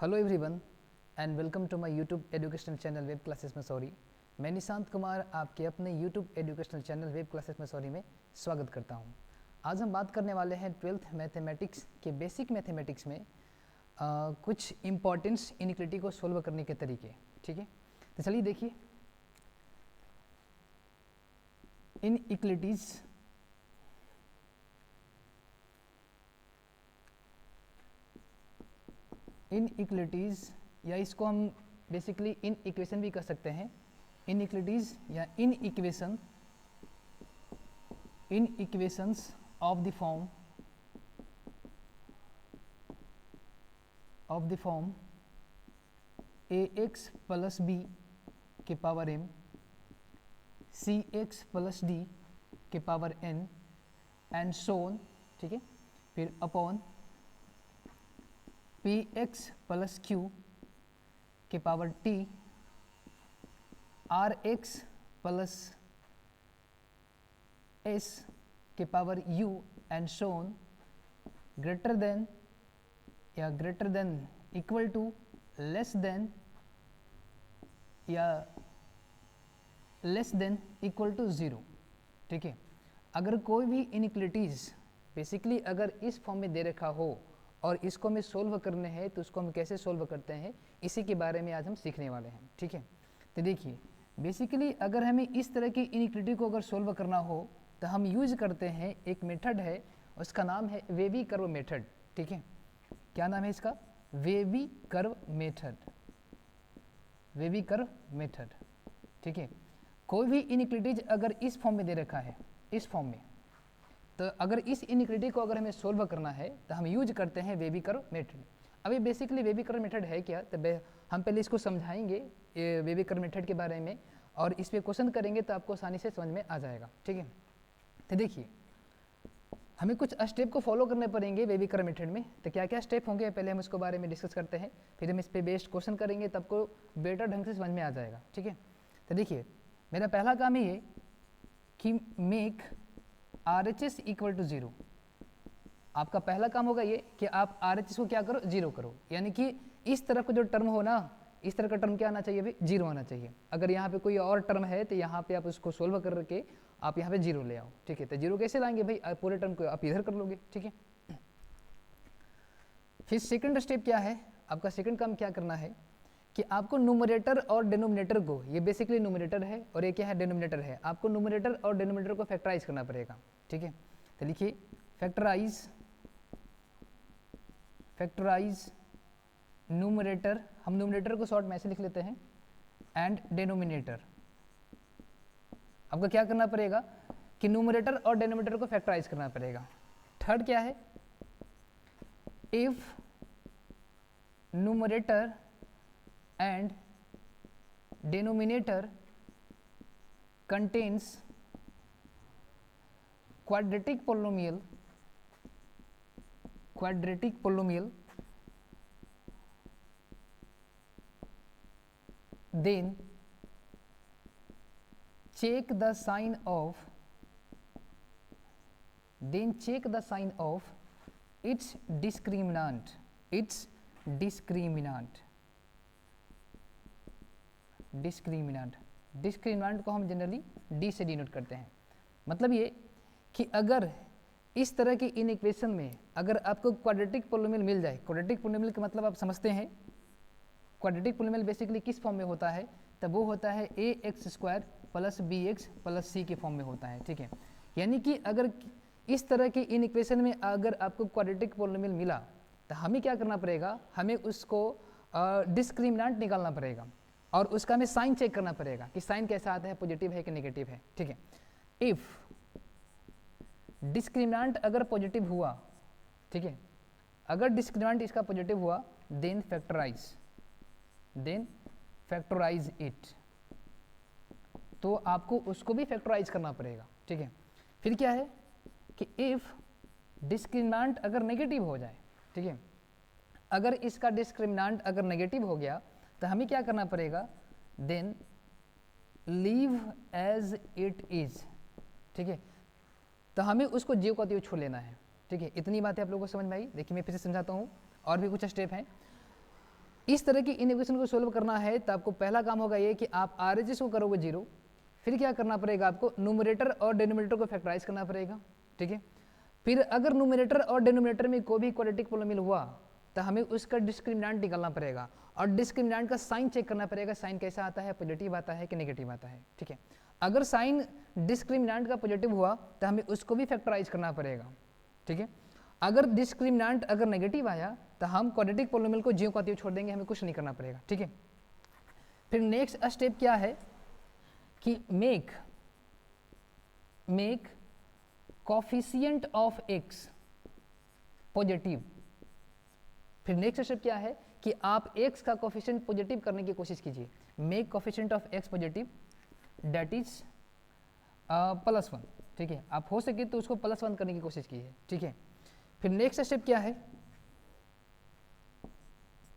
Hello everyone and welcome to my YouTube educational channel web classes में sorry. मैं निशांत कुमार आपके अपने YouTube educational channel web classes में sorry में स्वागत करता हूं। आज हम बात करने वाले हैं 12th मैथमेटिक्स के बेसिक मैथमेटिक्स में कुछ इंपॉर्टेंस इनइक्वालिटी को सोल्व करने के तरीके। ठीक है, तो चलिए देखिए इनइक्वालिटीज़ या इसको हम बेसिकली इन इक्वेशन भी कह सकते हैं। इनइक्वालिटीज़ या inequations of the form ax plus b के power m cx plus d के पावर n एंड सोन। ठीक है, फिर अपॉन px प्लस q के power t rx plus s के power u and so on greater than या greater than equal to less than या less than equal to 0। ठीक है, अगर कोई भी इनइक्वालिटीज़ बेसिकली अगर इस फॉर्म में दे रखा हो और इसको हमें सोल्व करने हैं तो उसको हम कैसे सोल्व करते हैं इसी के बारे में आज हम सीखने वाले हैं। ठीक है, तो देखिए बेसिकली अगर हमें इस तरह की इनइक्वालिटी को अगर सोल्व करना हो तो हम यूज करते हैं एक मेथड है, उसका नाम है वेवी कर्व मेथड। ठीक है, क्या नाम है इसका? Wavy curve method. Wavy curve method. ठीक है, कोई भी इनइक्वालिटीज अगर इस फॉर्म में दे रखा है, इस फॉर्म में, तो अगर इस इनइक्वालिटी को अगर हमें सोल्व करना है तो हम यूज करते हैं वेवी कर्व मेथड। अभी बेसिकली वेवी कर्व मेथड है क्या, तो हम पहले इसको समझाएंगे वेवी कर्व मेथड के बारे में और इस पर क्वेश्चन करेंगे तो आपको आसानी से समझ में आ जाएगा। ठीक है, तो देखिए हमें कुछ स्टेप को फॉलो करने पड़ेंगे वेवी कर्व मेथड में। तो क्या क्या स्टेप होंगे पहले हम इसको बारे में डिस्कस करते हैं, फिर हम इस पर बेस्ड क्वेश्चन करेंगे तब को बेटर ढंग से समझ में आ जाएगा। ठीक है, तो देखिए मेरा पहला काम है ये कि मेक RHS इक्वल टू 0। आपका पहला काम होगा ये कि आप RHS को क्या करो, 0 करो। यानी कि इस तरफ का जो टर्म हो ना, इस तरह का टर्म क्या आना चाहिए भाई, 0 आना चाहिए। अगर यहाँ पे कोई और टर्म है तो यहाँ पे आप उसको सोल्व करके आप यहाँ पे 0 ले आओ। ठीक है, तो 0 कैसे लाएंगे भाई, पूरे टर्म को आप इधर कर लोगे। ठीक है, फिर सेकंड स्टेप क्या है, आपका सेकंड काम क्या करना है कि आपको न्यूमरेटर और डिनोमिनेटर को, ये बेसिकली न्यूमरेटर है और ये क्या है, डिनोमिनेटर है, आपको न्यूमरेटर और डिनोमिनेटर को फैक्टराइज करना पड़ेगा। ठीक है, तो लिखिए फैक्टराइज न्यूमरेटर, हम न्यूमरेटर को शॉर्ट में ऐसे लिख लेते हैं, एंड डिनोमिनेटर। आपको क्या करना पड़ेगा कि न्यूमरेटर और डिनोमिनेटर को फैक्टराइज करना पड़ेगा। थर्ड क्या है, if numerator and denominator contains quadratic polynomial then check the sign of its discriminant discriminant को हम जनरली डी से डिनोट करते हैं। मतलब ये कि अगर इस तरह के इन इक्वेशन में अगर आपको क्वाड्रेटिक पोलिनोमियल मिल जाए, क्वाड्रेटिक पोलिनोमियल का मतलब आप समझते हैं, क्वाड्रेटिक पोलिनोमियल बेसिकली किस फॉर्म में होता है, तब वो होता है ax² plus bx plus c के फॉर्म में होता है। ठीक है, यानी कि अगर इस तरह के इन इक्वेशन में अगर आपको क्वाड्रेटिक पोलिनोमियल मिला तो हमें क्या करना पड़ेगा, हमें उसको डिस्क्रिमिनेंट निकालना पड़ेगा और उसका हमें साइन चेक करना पड़ेगा कि साइन कैसा आता है, पॉजिटिव है कि नेगेटिव है। ठीक है, इफ डिस्क्रिमिनेंट अगर पॉजिटिव हुआ, ठीक है, अगर डिस्क्रिमिनेंट इसका पॉजिटिव हुआ देन फैक्टराइज इट, तो आपको उसको भी फैक्टराइज करना पड़ेगा। ठीक है, फिर क्या है कि इफ डिस्क्रिमिनेंट अगर नेगेटिव हो जाए, ठीक है, अगर इसका डिस्क्रिमिनेंट अगर नेगेटिव हो गया तो हमें क्या करना पड़ेगा, then leave as it is. ठीक है, तो हमें उसको जीव का त्यों छोड़ लेना है। ठीक है, इतनी बातें आप लोगों को समझ में आई। देखिए मैं फिर से समझाता हूँ, और भी कुछ स्टेप हैं। इस तरह की इन इक्वेशन को सोल्व करना है तो आपको पहला काम होगा ये कि आप RHS को करोगे 0, फिर क्या करना पड़ेगा आपको, न्यूमरेटर और डिनोमिनेटर को फैक्टराइज करना पड़ेगा, ठीक है। फिर अगर न्यूमरेटर और डिनोमिनेटर में कोई भी क्वाड्रेटिक पॉलिनोमियल हुआ तो हमें उसका डिस्क्रिमिनेंट निकालना पड़ेगा और डिस्क्रिमिनेंट का साइन चेक करना पड़ेगा, साइन कैसा आता है, पॉजिटिव आता है कि नेगेटिव आता है, ठीक है। अगर साइन डिस्क्रिमिनेंट का पॉजिटिव हुआ तो हमें उसको भी फैक्टराइज करना पड़ेगा, ठीक है। अगर डिस्क्रिमिनेंट अगर नेगेटिव आया तो हम क्वाड्रेटिक पॉलिनोमियल को ज्यों का त्यों छोड़ देंगे, हमें कुछ नहीं करना पड़ेगा, ठीक है। फिर नेक्स्ट स्टेप क्या है कि make coefficient of x positive. फिर नेक्स्ट स्टेप क्या है कि आप x का कोफिशिएंट पॉजिटिव करने की कोशिश कीजिए, make coefficient of x positive that is +1, ठीक है। आप हो सके तो उसको +1 करने की कोशिश कीजिए, ठीक है। फिर नेक्स्ट स्टेप क्या है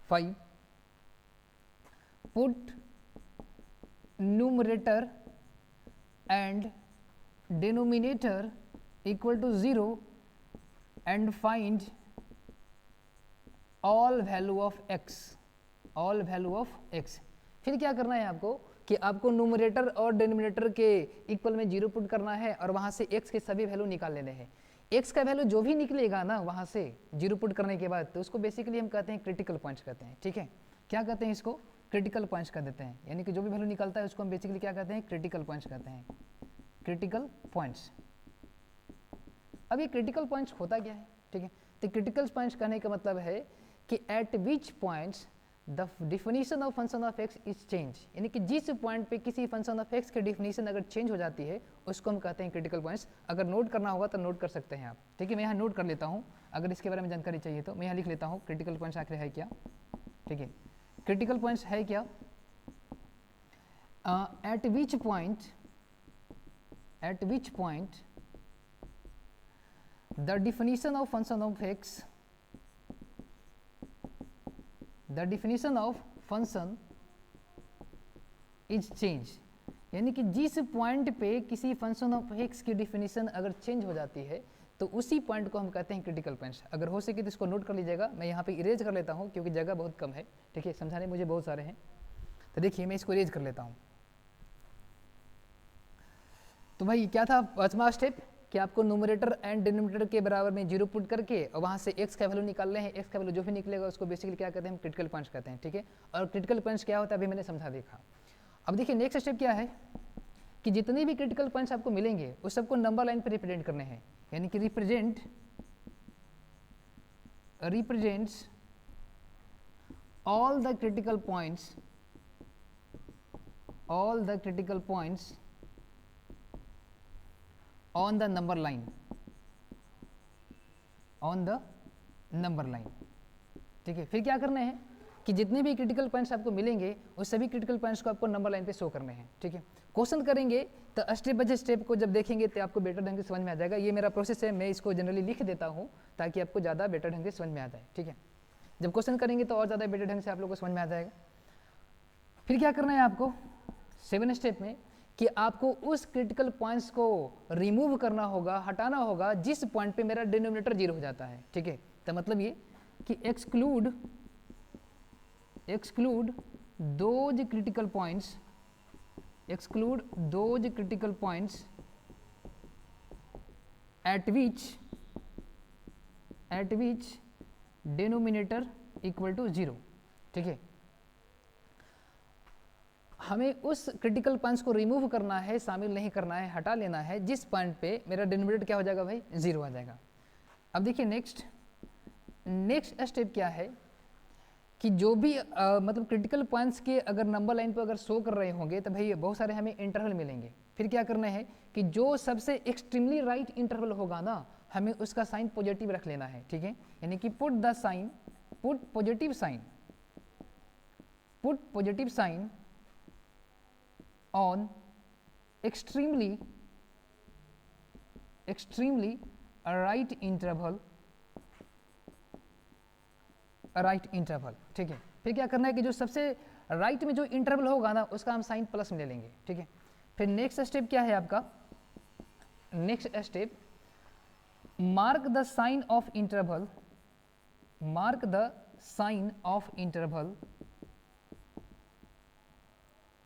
5, put numerator and denominator equal to 0 and find all value of x, all value of x। फिर क्या करना है आपको कि आपको न्यूमरेटर और डिनोमिनेटर के इक्वल में 0 पुट करना है और वहां से x के सभी वैल्यू निकाल लेने हैं। x का वैल्यू जो भी निकलेगा ना वहां से 0 पुट करने के बाद, तो उसको बेसिकली हम कहते हैं क्रिटिकल पॉइंट्स कहते हैं, ठीक है। क्या कहते हैं इसको, क्रिटिकल पॉइंट्स कह देते हैं, यानी कि जो भी वैल्यू निकलता है उसको हम बेसिकली क्या कहते हैं, क्रिटिकल पॉइंट्स कहते हैं, क्रिटिकल पॉइंट्स। अब ये क्रिटिकल पॉइंट्स होता क्या है, ठीक है। तो क्रिटिकल पॉइंट्स कहने का मतलब है कि eight which points the definition of function of x is change, यानी कि जिस पॉइंट पे किसी फंक्शन ऑफ x की डिफिनीशन अगर चेंज हो जाती है उसको हम कहते हैं क्रिटिकल पॉइंट्स। अगर नोट करना होगा तो नोट कर सकते हैं आप, ठीक है। मैं यहाँ नोट कर लेता हूँ, अगर इसके बारे में जानकारी चाहिए तो मैं यहाँ लिख लेता हूँ क्रिटिकल पॉइंट्स आखिर है क्या, ठीक है। क्रिटिकल पॉइंट्स है क्या, eight which point the definition of function of x, the definition of function is change, यानी कि जिस पॉइंट पे किसी फंक्शन ऑफ x की डिफिनीशन अगर चेंज हो जाती है तो उसी पॉइंट को हम कहते हैं क्रिटिकल पॉइंट्स। अगर हो सके तो इसको नोट कर लीजिएगा, मैं यहाँ पे इरेज कर लेता हूँ क्योंकि जगह बहुत कम है, ठीक है, समझाने मुझे बहुत सारे हैं। तो देखिए मैं इसको इरेज कर लेता हूँ। तो भाई क्या था पांचवा स्टेप कि आपको न्यूमरेटर एंड डिनोमिनेटर के बराबर में 0 पुट करके और वहाँ से x का वैल्यू निकाल रहे हैं, x का वैल्यू जो भी निकलेगा उसको बेसिकली क्या कहते हैं, हम क्रिटिकल पॉइंट्स कहते हैं, ठीक है। और क्रिटिकल पॉइंट्स क्या होता है अभी मैंने समझा देखा। अब देखिए नेक्स्ट स्टेप क्या है कि जितने भी क्रिटिकल पॉइंट्स आपको मिलेंगे उस सबको नंबर लाइन पर रिप्रेजेंट करने हैं, यानी कि represents all the critical points on the number line, ठीक है। फिर क्या करने हैं कि जितने भी क्रिटिकल पॉइंट्स आपको मिलेंगे उस सभी क्रिटिकल पॉइंट्स को आपको नंबर लाइन पे शो करने हैं, ठीक है। क्वेश्चन करेंगे तो स्टेप बाय स्टेप को जब देखेंगे तो आपको बेटर ढंग से समझ में आ जाएगा। ये मेरा प्रोसेस है, मैं इसको जनरली लिख देता हूँ ताकि आपको ज़्यादा बेटर ढंग से समझ में आ जाए, ठीक है। जब क्वेश्चन करेंगे तो और ज़्यादा बेटर ढंग से आप लोग को समझ में आ जाएगा। फिर क्या करना है आपको 7 स्टेप में कि आपको उस क्रिटिकल पॉइंट्स को रिमूव करना होगा, हटाना होगा जिस पॉइंट पे मेरा डिनोमिनेटर 0 हो जाता है, ठीक है। तो मतलब ये कि exclude those critical points at which denominator equal to 0, ठीक है। हमें उस क्रिटिकल पॉइंट्स को रिमूव करना है, शामिल नहीं करना है, हटा लेना है जिस पॉइंट पे मेरा डिनोमिनेटर क्या हो जाएगा भाई, 0 आ जाएगा। अब देखिए नेक्स्ट स्टेप क्या है कि जो भी मतलब क्रिटिकल पॉइंट्स के अगर नंबर लाइन पे अगर शो कर रहे होंगे तो भाई बहुत सारे हमें इंटरवल मिलेंगे। फिर क्या करना है कि जो सबसे एक्सट्रीमली राइट इंटरवल होगा ना हमें उसका साइन पॉजिटिव रख लेना है, ठीक है। यानी कि put positive sign on extremely right interval, ठीक है। फिर क्या करना है कि जो सबसे राइट में जो इंटरवल होगा ना उसका हम साइन प्लस में ले लेंगे, ठीक है। फिर नेक्स्ट स्टेप क्या है आपका, next step mark the sign of interval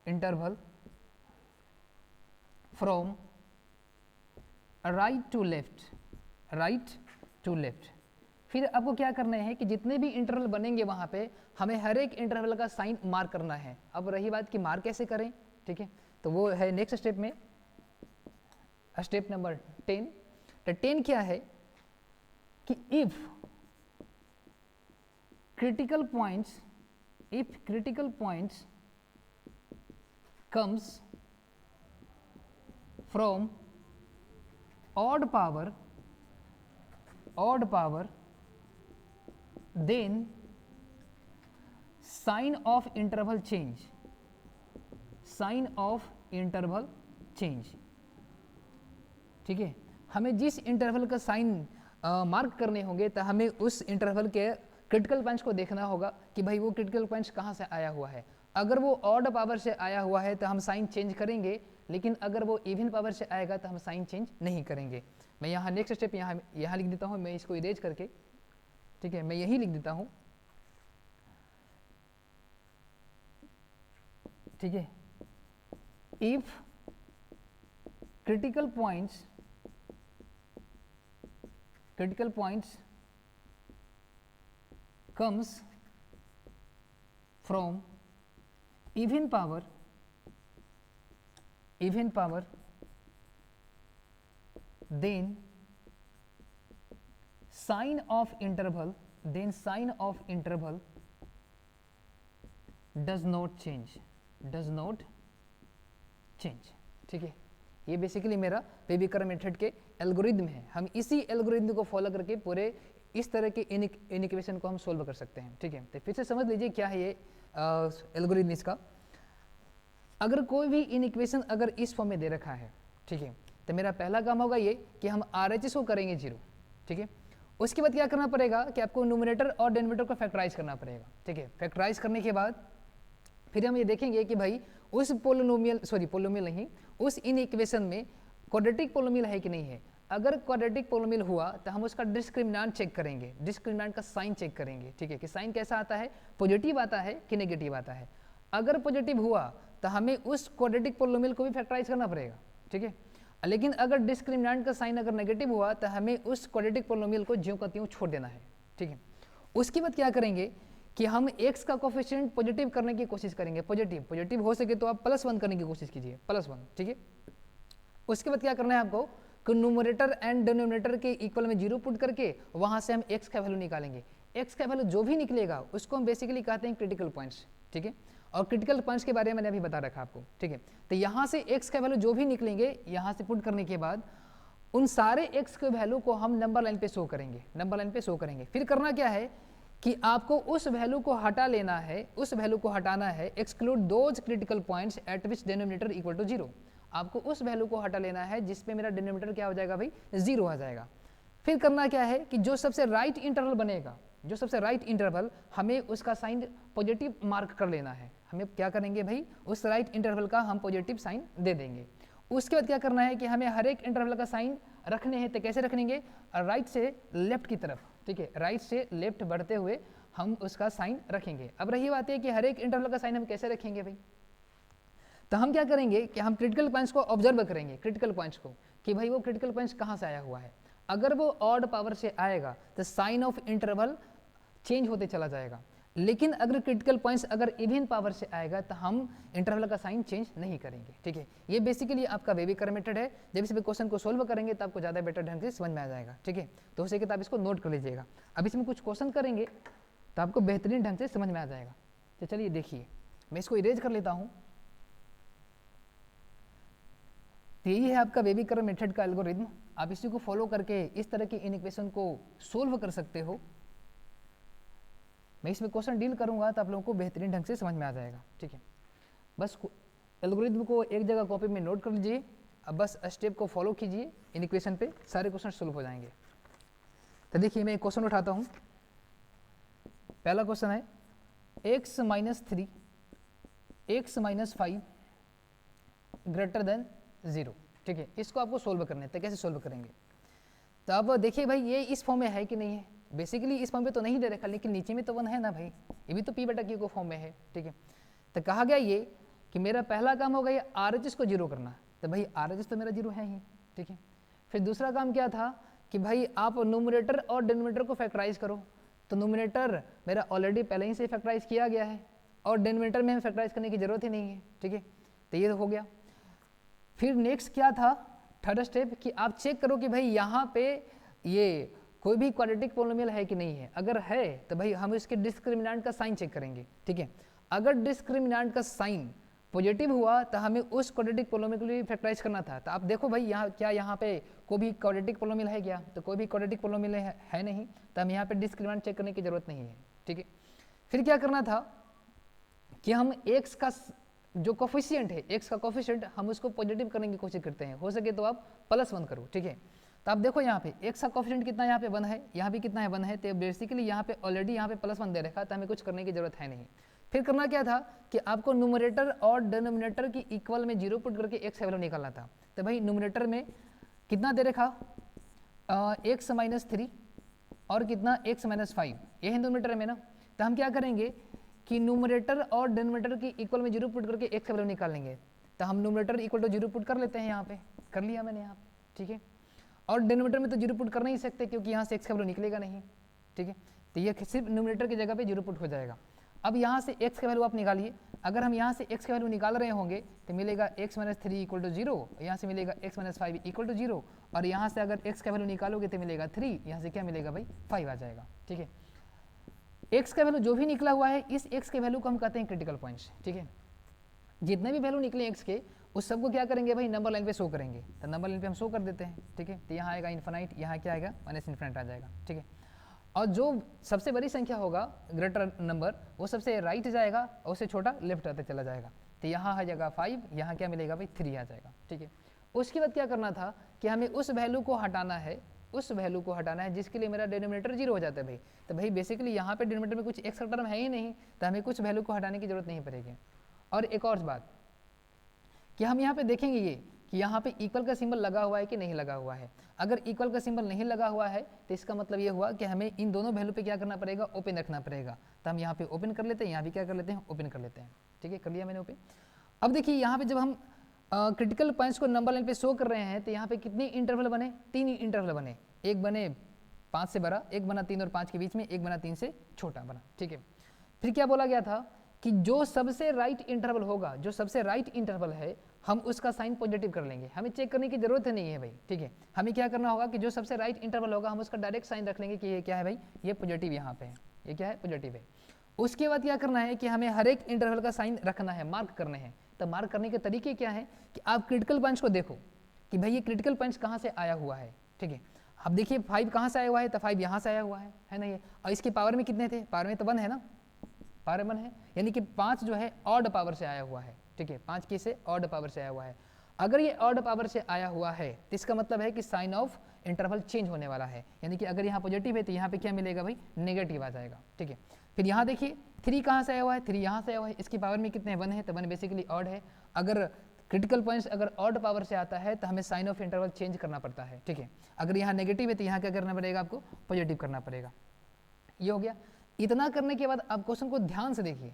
interval from right to left, right to left. फिर आपको क्या करना है कि जितने भी इंटरवल बनेंगे वहाँ पे हमें हर एक इंटरवल का साइन मार्क करना है। अब रही बात कि मार्क कैसे करें, ठीक है, तो वो है नेक्स्ट स्टेप में, स्टेप नंबर 10। तो 10 क्या है कि if critical points comes from odd power, then sign of interval change, ठीक है। हमें जिस इंटरवल का साइन मार्क करने होंगे तो हमें उस इंटरवल के क्रिटिकल पॉइंट्स को देखना होगा कि भाई वो क्रिटिकल पॉइंट्स कहाँ से आया हुआ है। अगर वो ऑड पावर से आया हुआ है तो हम साइन चेंज करेंगे, लेकिन अगर वो इवन पावर से आएगा तो हम साइन चेंज नहीं करेंगे। मैं यहाँ नेक्स्ट स्टेप यहाँ लिख देता हूँ, मैं इसको इरेज करके, ठीक है, मैं यही लिख देता हूँ, ठीक है। If critical points comes from even power, then sign of interval does not change, ठीक है। ये बेसिकली मेरा वेबिकर मेथड के एल्गोरिदम है। हम इसी एल्गोरिदम को फॉलो करके पूरे इस तरह के इनइक्वेशन को हम सोल्व कर सकते हैं, ठीक है। तो फिर से समझ लीजिए क्या है ये एल्गोरिदम इसका। अगर कोई भी इनइक्वेशन अगर इस फॉर्म में दे रखा है, ठीक है, तो मेरा पहला काम होगा ये कि हम RHS को करेंगे 0, ठीक है। उसके बाद क्या करना पड़ेगा कि आपको न्यूमरेटर और डिनोमिनेटर को फैक्टराइज करना पड़ेगा, ठीक है। फैक्टराइज करने के बाद फिर हम ये देखेंगे कि भाई उस पोलिनोमियल नहीं, उस इनइक्वेशन में क्वाड्रेटिक पोलिनोमियल है कि नहीं है। अगर क्वाड्रेटिक पोलिनोमियल हुआ तो हम उसका डिस्क्रिमिनेंट चेक करेंगे, डिस्क्रिमिनेंट का साइन चेक करेंगे, ठीक है, कि साइन कैसा आता है, पॉजिटिव आता है कि नेगेटिव आता है। अगर पॉजिटिव हुआ तो हमें उस क्वाड्रेटिक पोलिनोमियल को भी फैक्टराइज करना पड़ेगा, ठीक है। लेकिन अगर डिस्क्रिमिनेंट का साइन अगर नेगेटिव हुआ तो हमें उस क्वाड्रेटिक पोलिनोमियल को ज्यों का त्यों छोड़ देना है, ठीक है। उसके बाद क्या करेंगे कि हम x का कोफिशिएंट पॉजिटिव करने की कोशिश करेंगे, पॉजिटिव हो सके तो आप +1 करने की कोशिश कीजिए, +1, ठीक है। उसके बाद क्या करना है आपको कि न्यूमरेटर एंड डिनोमिनेटर के इक्वल में 0 पुट करके वहां से हम x का वैल्यू निकालेंगे। x का वैल्यू जो भी निकलेगा उसको हम बेसिकली कहते हैं क्रिटिकल पॉइंट्स, ठीक है। और क्रिटिकल पॉइंट्स के बारे में मैंने अभी बता रखा आपको, ठीक है। तो यहाँ से x का वैल्यू जो भी निकलेंगे यहाँ से पुट करने के बाद उन सारे x के वैल्यू को हम नंबर लाइन पे शो करेंगे, फिर करना क्या है कि आपको उस वैल्यू को हटा लेना है, हटाना है, exclude those critical points at which denominator equal to 0। आपको उस वैल्यू को हटा लेना है जिसपे मेरा डिनोमिनेटर क्या हो जाएगा भाई, 0 आ जाएगा। फिर करना क्या है कि जो सबसे राइट इंटरवल बनेगा, हमें उसका साइन पॉजिटिव मार्क कर लेना है। हमें क्या करेंगे भाई, उस राइट इंटरवल का हम पॉजिटिव साइन दे देंगे। उसके बाद क्या करना है कि हमें हर एक इंटरवल का साइन रखने हैं, तो कैसे रखेंगे, राइट से लेफ्ट की तरफ, ठीक है, राइट से लेफ्ट बढ़ते हुए हम उसका साइन रखेंगे। अब रही बात है कि हर एक इंटरवल का साइन हम कैसे रखेंगे भाई, तो हम क्या करेंगे कि हम क्रिटिकल पॉइंट्स को ऑब्जर्व करेंगे, क्रिटिकल पॉइंट्स को, कि भाई वो क्रिटिकल पॉइंट्स कहाँ से आया हुआ है। अगर वो ऑड पावर से आएगा तो साइन ऑफ इंटरवल चेंज होते चला जाएगा, लेकिन अगर क्रिटिकल पॉइंट्स अगर इवन पावर से आएगा तो हम इंटरवल का साइन चेंज नहीं करेंगे, ठीक है। ये बेसिकली आपका वेबिकर मेथड है। जब इस क्वेश्चन को सोल्व करेंगे तो आपको ज़्यादा बेटर ढंग से समझ में आ जाएगा, ठीक है। तो हो सके तो आप इसको नोट कर लीजिएगा। अब इसमें कुछ क्वेश्चन करेंगे तो आपको बेहतरीन ढंग से समझ में आ जाएगा। तो चलिए देखिए, मैं इसको इरेज कर लेता हूँ। तो यही है आपका वेबिकर मेथड का एल्गोरिथम। आप इसी को फॉलो करके इस तरह के इनइक्वेशन को सोल्व कर सकते हो। मैं इसमें क्वेश्चन डील करूंगा तो आप लोगों को बेहतरीन ढंग से समझ में आ जाएगा, ठीक है। बस एल्गोरिथम को एक जगह कॉपी में नोट कर लीजिए, अब बस स्टेप को फॉलो कीजिए, इनइक्वेशन पे सारे क्वेश्चन सोल्व हो जाएंगे। तो देखिए मैं एक क्वेश्चन उठाता हूँ। पहला क्वेश्चन है x - 3 x - 5 ग्रेटर देन 0, ठीक है। इसको आपको सोल्व करना है। तो कैसे सोल्व करेंगे, तो अब देखिए भाई ये इस फॉर्म में है कि नहीं है। बेसिकली इस फॉर्म में तो नहीं दे रखा, लेकिन नीचे में तो 1 है ना भाई, ये भी तो p/q को फॉर्म में है, ठीक है। तो कहा गया ये कि मेरा पहला काम होगा ये RHS को जीरो करना, तो भाई RHS तो मेरा जीरो है ही, ठीक है। फिर दूसरा काम क्या था कि भाई आप न्यूमरेटर और डिनोमिनेटर को फैक्टराइज करो, तो न्यूमरेटर मेरा ऑलरेडी पहले ही से फैक्टराइज किया गया है और डिनोमिनेटर में हमें फैक्टराइज करने की जरूरत ही नहीं है, ठीक है। तो ये हो गया। फिर नेक्स्ट क्या था, थर्ड स्टेप, कि आप चेक करो कि भाई यहाँ पे ये कोई भी क्वाड्रेटिक पोलिनोमियल है कि नहीं है। अगर है तो भाई हम इसके डिस्क्रिमिनेंट का साइन चेक करेंगे, ठीक है। अगर डिस्क्रिमिनेंट का साइन पॉजिटिव हुआ तो हमें उस क्वाड्रेटिक पोलिनोमियल को भी फैक्टराइज करना था। तो आप देखो भाई यहाँ क्या, यहाँ पे कोई भी क्वाड्रेटिक पोलिनोमियल है क्या, तो कोई भी क्वाड्रेटिक पोलिनोमियल है नहीं, तो हम यहाँ पे डिस्क्रिमिनेंट चेक करने की जरूरत नहीं है, ठीक है। फिर क्या करना था कि हम x का जो कोफिशिएंट है, x का कोफिशिएंट हम उसको पॉजिटिव करने की कोशिश करते हैं, हो सके तो आप +1 करो, ठीक है। तो आप देखो यहाँ पे x का कोफिशिएंट कितना, यहाँ पे 1 है, यहाँ भी कितना है 1 है, तो बेसिकली यहाँ पे ऑलरेडी यहाँ पे +1 दे रखा, तो हमें कुछ करने की जरूरत है नहीं। फिर करना क्या था कि आपको न्यूमरेटर और डिनोमिनेटर की इक्वल में 0 पुट करके x का वैल्यू निकालना था। तो भाई न्यूमरेटर में कितना दे रखा, x -3 और कितना x -5, ये है न्यूमरेटर में ना। तो हम क्या करेंगे कि न्यूमरेटर और डिनोमिनेटर की इक्वल में 0 पुट करके x का वैल्यू निकालेंगे। तो हम न्यूमरेटर इक्वल टू 0 पुट कर लेते हैं, यहाँ पे कर लिया मैंने यहाँ पे, ठीक है। और डिनोमिनेटर में तो 0 पुट कर नहीं सकते क्योंकि यहाँ से x का वैल्यू निकलेगा नहीं, ठीक है। तो ये सिर्फ न्यूमरेटर की जगह पे 0 पुट हो जाएगा। अब यहाँ से x का वैल्यू आप निकालिए, अगर हम यहाँ से x का वैल्यू निकाल रहे होंगे तो मिलेगा x -3 = 0, यहाँ से मिलेगा x -5 = 0, और यहाँ से अगर x का वैल्यू निकालोगे तो मिलेगा 3, यहाँ से क्या मिलेगा भाई 5 आ जाएगा, ठीक है। x का वैल्यू जो भी निकला हुआ है, इस x के वैल्यू को हम कहते हैं क्रिटिकल पॉइंट्स, ठीक है। जितने भी वैल्यू निकले x के, उस सबको क्या करेंगे भाई नंबर लाइन पे शो करेंगे, तो नंबर लाइन पे हम शो कर देते हैं, ठीक है। तो यहाँ आएगा इन्फिनाइट, यहाँ क्या आएगा -इन्फिनाइट आ जाएगा, ठीक है। और जो सबसे बड़ी संख्या होगा ग्रेटर नंबर, वो सबसे राइट जाएगा और उससे छोटा लेफ्ट आते चला जाएगा। तो यहाँ आ जाएगा 5, यहाँ क्या मिलेगा भाई 3 आ जाएगा, ठीक है। उसके बाद क्या करना था कि हमें उस वैल्यू को हटाना है, उस वैल्यू को हटाना है जिसके लिए मेरा डिनोमिनेटर 0 हो जाता है भाई। तो भाई बेसिकली यहाँ पे डिनोमिनेटर में कुछ एक्स्ट्रा टर्म है ही नहीं, तो हमें कुछ वैल्यू को हटाने की जरूरत नहीं पड़ेगी। और एक और बात कि हम यहाँ पे देखेंगे ये कि यहाँ पे इक्वल का सिंबल लगा हुआ है कि नहीं लगा हुआ है। अगर इक्वल का सिंबल नहीं लगा हुआ है तो इसका मतलब ये हुआ कि हमें इन दोनों वैल्यू पे क्या करना पड़ेगा, ओपन रखना पड़ेगा। तो हम यहाँ पे ओपन कर लेते हैं, यहाँ भी क्या कर लेते हैं, ओपन कर लेते हैं, ठीक है। कर लिया मैंने ओपन। अब देखिए यहाँ पे जब हम क्रिटिकल पॉइंट्स को नंबर लाइन पे शो कर रहे हैं तो यहाँ पे कितने इंटरवल बने, 3 इंटरवल बने, एक बने 5 से बड़ा, एक बना 3 और 5 के बीच में, एक बना 3 से छोटा बना, ठीक है। फिर क्या बोला गया था कि जो सबसे राइट इंटरवल होगा, जो सबसे राइट इंटरवल है, हम उसका साइन पॉजिटिव कर लेंगे, हमें चेक करने की जरूरत नहीं है भाई, ठीक है। हमें क्या करना होगा कि जो सबसे राइट इंटरवल होगा हम उसका डायरेक्ट साइन रख लेंगे कि ये क्या है भाई, ये पॉजिटिव यहाँ पे है, ये क्या है पॉजिटिव है। उसके बाद क्या करना है कि हमें हर एक इंटरवल का साइन रखना है, मार्क करने हैं। तो मार्क करने के तरीके क्या है कि आप क्रिटिकल पॉइंट्स को देखो कि भाई ये क्रिटिकल पॉइंट्स कहाँ से आया हुआ है, ठीक है। अब देखिए 5 कहाँ से आया हुआ है, तो 5 यहाँ से आया हुआ है ना ये। और इसके पावर में कितने थे, पावर में तो 1 है ना, पावर 1 है, यानी कि 5 जो है ऑड पावर से आया हुआ है, ठीक है। 5 किससे, ऑड पावर से आया हुआ है। अगर ये ऑड पावर से आया हुआ है तो इसका मतलब है कि साइन ऑफ इंटरवल चेंज होने वाला है, यानी कि अगर यहाँ पॉजिटिव है तो यहाँ पे क्या मिलेगा भाई, नेगेटिव आ जाएगा, ठीक है। फिर यहाँ देखिए 3 कहाँ से आया हुआ है, 3 यहाँ से आया हुआ है, इसकी पावर में कितने 1 है, तो 1 बेसिकली ऑड है। अगर क्रिटिकल पॉइंट्स अगर ऑड पावर से आता है तो हमें साइन ऑफ इंटरवल चेंज करना पड़ता है, ठीक है। अगर यहाँ नेगेटिव है तो यहाँ क्या करना पड़ेगा, आपको पॉजिटिव करना पड़ेगा। ये हो गया। इतना करने के बाद आप क्वेश्चन को ध्यान से देखिए।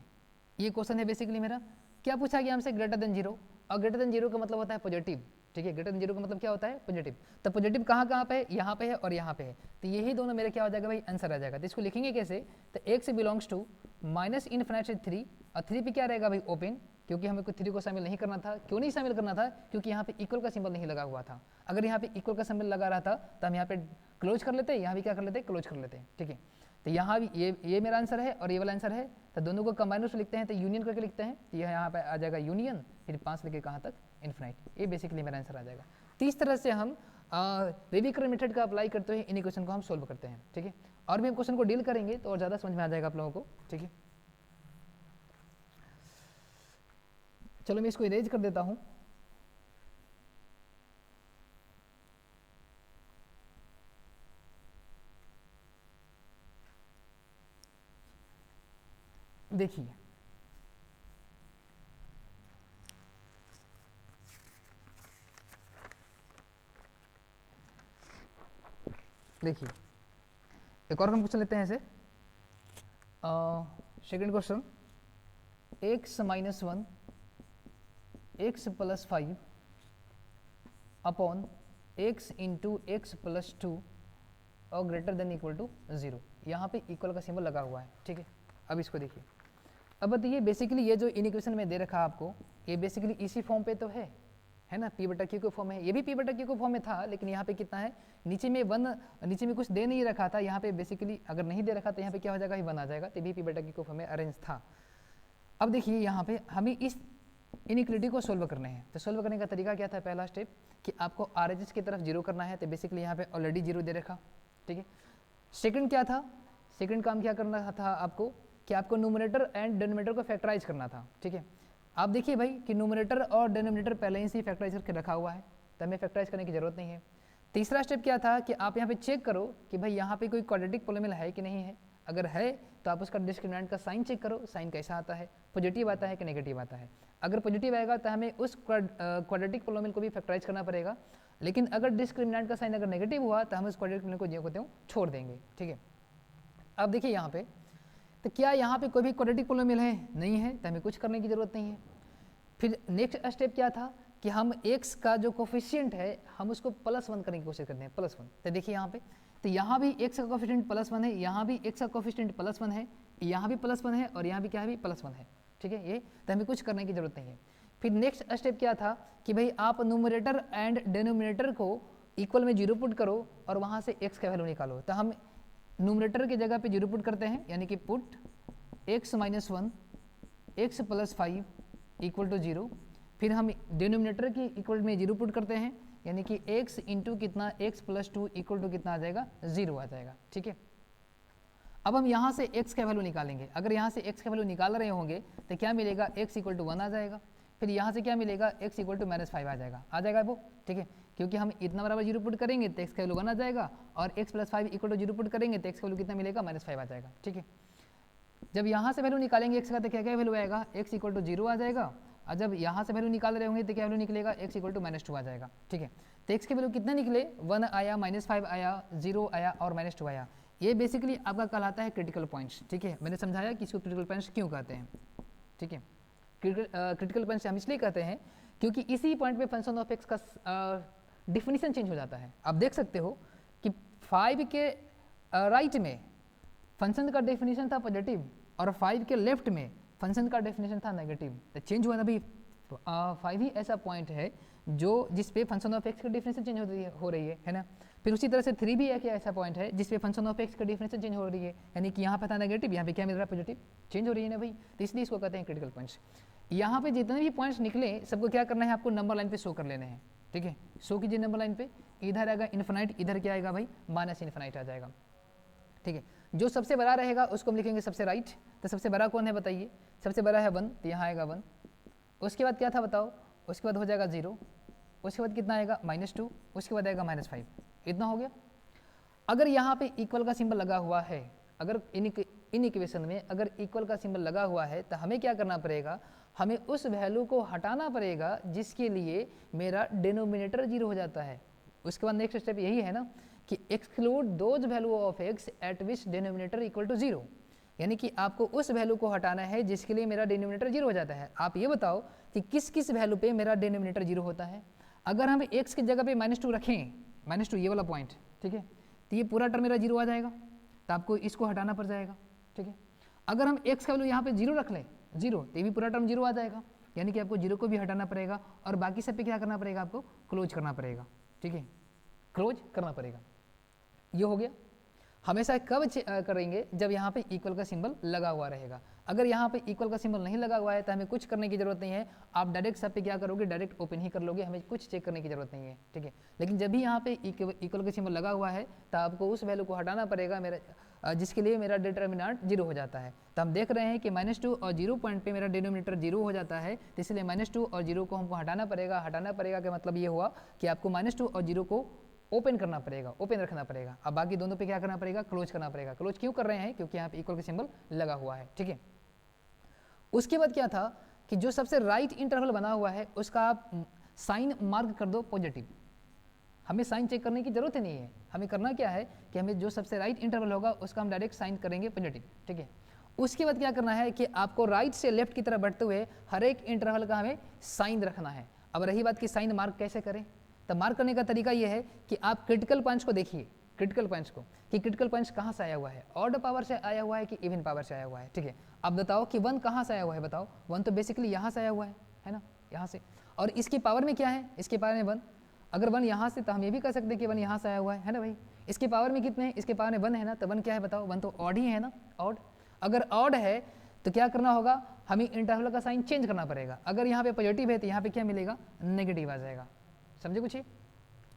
ये क्वेश्चन है बेसिकली मेरा, क्या पूछा गया हमसे, ग्रेटर देन 0, और ग्रेटर देन 0 का मतलब होता है पॉजिटिव, ठीक है। ग्रेटर देन 0 का मतलब क्या होता है, पॉजिटिव। तो पॉजिटिव कहाँ कहाँ पे है, यहाँ पे है और यहाँ पे है, तो यही दोनों मेरे क्या हो जाएगा भाई, आंसर आ जाएगा। तो इसको लिखेंगे कैसे, तो x बिलोंग्स टू -इन्फिनिट से 3, और 3 पे क्या रहेगा भाई, ओपन, क्योंकि हमें कुछ 3 को शामिल नहीं करना था। क्यों नहीं शामिल करना था, क्योंकि यहाँ पे इक्वल का सिंबल नहीं लगा हुआ था। अगर यहाँ पे इक्वल का सिंबल लगा रहा था तो हम यहाँ पे क्लोज कर लेते हैं, यहाँ भी क्या कर लेते हैं, क्लोज कर लेते हैं, ठीक है। तो यहाँ भी ये मेरा आंसर है और ये वाला आंसर है, तो दोनों को कंबाइन से लिखते हैं तो यूनियन करके लिखते हैं, तो यह यहाँ पे आ जाएगा यूनियन, फिर 5 लेके कहाँ तक, इन्फिनाइट। ये बेसिकली मेरा आंसर आ जाएगा। तो इस तरह से हम रेविकर मेथड का अप्लाई करते हुए इन्हीं क्वेश्चन को हम सोल्व करते हैं, ठीक है। और भी हम क्वेश्चन को डील करेंगे तो और ज़्यादा समझ में आ जाएगा आप लोगों को, ठीक है। चलो मैं इसको इरेज कर देता हूँ। देखिए देखिए एक और हम क्वेश्चन लेते हैं ऐसे। Second question, x -1 x plus 5 upon x into x plus 2 और ग्रेटर देन इक्वल टू 0। यहाँ पे इक्वल का सिंबल लगा हुआ है, ठीक है। अब इसको देखिए, अब बताइए बेसिकली ये जो इन इक्वेशन में दे रखा आपको, ये बेसिकली इसी फॉर्म पे तो है ना, p बटा q के फॉर्म है, ये भी p बटा q के फॉर्म में था, लेकिन यहाँ पे कितना है, नीचे में 1, नीचे में कुछ दे नहीं रखा था, यहाँ पे बेसिकली अगर नहीं दे रखा तो यहाँ पे क्या हो जाएगा, 1 आ जाएगा, तो भी p बटा q के फॉर्म में अरेंज था। अब देखिए यहाँ पे हमें इस इनइक्वलिटी को सोल्व करने हैं, तो सोल्व करने का तरीका क्या था, पहला स्टेप कि आपको RHS की तरफ 0 करना है, तो बेसिकली यहाँ पे ऑलरेडी 0 दे रखा, ठीक है। सेकंड क्या था, सेकंड काम क्या करना था आपको, कि आपको न्यूमरेटर एंड डिनोमिनेटर को फैक्टराइज करना था, ठीक है। आप देखिए भाई कि न्यूमरेटर और डिनोमिनेटर पहले ही से फैक्टराइज करके रखा हुआ है, तो हमें फैक्टराइज करने की जरूरत नहीं है। तीसरा स्टेप क्या था कि आप यहाँ पे चेक करो कि भाई यहाँ पे कोई क्वाड्रेटिक पॉलिनोमियल है कि नहीं है, अगर है तो आप उसका डिस्क्रिमिनेंट का साइन चेक करो, साइन कैसा आता है, पॉजिटिव आता है कि नेगेटिव आता है। अगर पॉजिटिव आएगा तो हमें उस क्वाड्रेटिक पॉलिनोमियल को भी फैक्टराइज करना पड़ेगा, लेकिन अगर डिस्क्रिमिनेंट का साइन अगर नेगेटिव हुआ तो हम उस क्वाड्रेटिक पॉलिनोमियल को जो छोड़ देंगे, ठीक है। अब देखिए यहाँ पे, तो क्या यहाँ पे कोई भी क्वाड्रेटिक पॉलिनोमियल है, नहीं है, तो हमें कुछ करने की जरूरत नहीं है। फिर नेक्स्ट स्टेप क्या था कि हम x का जो कोफिशिएंट है हम उसको +1 करने की कोशिश करते हैं, +1। तो देखिए यहाँ पे, तो यहाँ भी x का कोफिशिएंट +1 है, यहाँ भी x का कोफिशिएंट +1 है, यहाँ भी +1 है और यहाँ भी क्या है, भी +1 है, ठीक है। ये तो हमें कुछ करने की जरूरत नहीं है। फिर नेक्स्ट स्टेप क्या था कि भाई आप न्यूमरेटर एंड डिनोमिनेटर को इक्वल में 0 पुट करो और वहाँ से x का वैल्यू निकालो। तो हम न्यूमरेटर की जगह पे 0 पुट करते हैं, यानी कि put x - 1 x + 5 equal to 0। फिर हम डिनोमिनेटर की इक्वल में 0 पुट करते हैं, यानी कि x इंटू कितना, x + 2 इक्वल टू कितना आ जाएगा, 0 आ जाएगा, ठीक है। अब हम यहाँ से x का वैल्यू निकालेंगे, अगर यहाँ से x का वैल्यू निकाल रहे होंगे तो क्या मिलेगा, x = 1 आ जाएगा। फिर यहाँ से क्या मिलेगा, x = -5 आ जाएगा वो, ठीक है, क्योंकि हम इतना बराबर 0 पुट करेंगे तो x का वैल्यू 1 आ जाएगा, और x + 5 = 0 पुट करेंगे तो x का वैल्यू कितना मिलेगा, -5 आ जाएगा, ठीक है। जब यहाँ से वैल्यू निकालेंगे x का तो क्या क्या वैल्यू आएगा, x = 0 आ जाएगा, और जब यहाँ से वैल्यू निकाल रहे होंगे तो क्या वैल्यू निकलेगा, x = -2 आ जाएगा, ठीक है। तो x के वैल्यू कितने निकले, 1 आया, -5 आया, 0 आया और -2 आया। ये बेसिकली आपका कहलाता है क्रिटिकल पॉइंट्स, ठीक है। मैंने समझाया कि इसको क्रिटिकल पॉइंट्स क्यों कहते हैं, ठीक है। क्रिटिकल पॉइंट्स हम इसलिए कहते हैं क्योंकि इसी पॉइंट पे फंक्शन ऑफ x का डिफिनीशन चेंज हो जाता है। आप देख सकते हो कि 5 के राइट में फंक्शन का डेफिनेशन था पॉजिटिव और 5 के लेफ्ट में फंक्शन का डेफिनेशन था नेगेटिव, तो चेंज हुआ ना भाई। 5 ही ऐसा पॉइंट है जो जिस पे फंक्शन ऑफ एक्स की डेफिनेशन चेंज हो रही है ना। फिर उसी तरह से 3 भी एक ऐसा पॉइंट है जिस पे फंक्शन ऑफ एक्स की डेफिनेशन चेंज हो रही है, यानी कि यहाँ पे था नेगेटिव, यहाँ पे क्या मिल रहा है, पॉजिटिव, चेंज हो रही है ना भाई, तो इसलिए इसको कहते हैं क्रिटिकल पॉइंट्स। यहाँ पे जितने भी पॉइंट्स निकले सबको क्या करना है, आपको नंबर लाइन पे शो कर लेने हैं, ठीक है। शो कीजिए नंबर लाइन पे, इधर आएगा इन्फिनाइट, इधर क्या आएगा भाई, -इन्फिनाइट आ जाएगा, ठीक है। जो सबसे बड़ा रहेगा उसको हम लिखेंगे सबसे राइट, तो सबसे बड़ा कौन है बताइए, सबसे बड़ा है 1, तो यहाँ आएगा 1। उसके बाद क्या था बताओ, उसके बाद हो जाएगा 0, उसके बाद कितना आएगा, -2, उसके बाद आएगा -5, इतना हो गया। अगर यहाँ पे इक्वल का सिंबल लगा हुआ है, अगर इन इक्वेशन में अगर इक्वल का सिंबल लगा हुआ है तो हमें क्या करना पड़ेगा, हमें उस वैल्यू को हटाना पड़ेगा जिसके लिए मेरा डिनोमिनेटर 0 हो जाता है। उसके बाद नेक्स्ट स्टेप यही है ना कि exclude those value of x at which denominator equal to 0, यानी कि आपको उस वैल्यू को हटाना है जिसके लिए मेरा डिनोमिनेटर 0 हो जाता है। आप ये बताओ कि किस किस वैल्यू पे मेरा डिनोमिनेटर 0 होता है। अगर हम x की जगह पे -2 रखें, -2 ये वाला पॉइंट, ठीक है, तो ये पूरा टर्म मेरा 0 आ जाएगा, तो आपको इसको हटाना पड़ जाएगा, ठीक है। अगर हम x का वैल्यू यहाँ पे 0 रख लें, 0, तो ये भी पूरा टर्म 0 आ जाएगा, यानी कि आपको 0 को भी हटाना पड़ेगा और बाकी सब पे क्या करना पड़ेगा, आपको क्लोज करना पड़ेगा, ठीक है, क्लोज करना पड़ेगा। ये हो गया। हमेशा कब करेंगे, जब यहाँ पे इक्वल का सिंबल लगा हुआ रहेगा। अगर यहाँ पे इक्वल का सिंबल नहीं लगा हुआ है तो हमें कुछ करने की जरूरत नहीं है, आप डायरेक्ट सब पे क्या करोगे, डायरेक्ट ओपन ही कर लोगे, हमें कुछ चेक करने की जरूरत नहीं है, ठीक है। लेकिन जब भी यहाँ पे इक्वल का सिंबल लगा हुआ है तो आपको उस वैल्यू को हटाना पड़ेगा मेरा, जिसके लिए मेरा डिटर्मिनेंट 0 हो जाता है। तो हम देख रहे हैं कि -2 और 0 पॉइंट पे मेरा डिनोमिनेटर 0 हो जाता है, तो इसलिए -2 और 0 को हमको हटाना पड़ेगा। हटाना पड़ेगा का मतलब ये हुआ कि आपको -2 और 0 को ओपन करना पड़ेगा, ओपन रखना पड़ेगा। अब बाकी दोनों पे क्या करना पड़ेगा, क्लोज करना पड़ेगा। क्लोज क्यों कर रहे हैं, क्योंकि यहाँ पे इक्वल का सिंबल लगा हुआ है, ठीक है। उसके बाद क्या था कि जो सबसे राइट इंटरवल बना हुआ है उसका आप साइन मार्क कर दो पॉजिटिव। हमें साइन चेक करने की जरूरत ही नहीं है, हमें करना क्या है कि हमें जो सबसे राइट इंटरवल होगा उसका हम डायरेक्ट साइन करेंगे पॉजिटिव, ठीक है। उसके बाद क्या करना है कि आपको राइट से लेफ्ट की तरफ बढ़ते हुए हर एक इंटरवल का हमें साइन रखना है। अब रही बात कि साइन मार्क कैसे करें, तो मार्क करने का तरीका यह है कि आप क्रिटिकल पॉइंट्स को देखिए, क्रिटिकल पॉइंट्स को, कि क्रिटिकल पॉइंट्स कहाँ से आया हुआ है, ऑड पावर से आया हुआ है कि इवन पावर से आया हुआ है। ठीक है, अब बताओ कि 1 कहाँ से आया हुआ है, बताओ 1 तो बेसिकली यहाँ से आया हुआ है ना, यहाँ से, और इसकी पावर में क्या है, इसके पावर में 1, अगर 1 यहाँ से तो हम ये भी कह सकते हैं कि 1 यहाँ से आया हुआ है ना भाई। इसके पावर में कितने हैं, इसके पावर में 1 है ना, तो 1 क्या है बताओ, 1 तो ऑड ही है ना, ऑड। अगर ऑड है तो क्या करना होगा, हमें इंटरवल का साइन चेंज करना पड़ेगा। अगर यहाँ पे पॉजिटिव है तो यहाँ पे क्या मिलेगा, नेगेटिव आ जाएगा। समझे कुछ?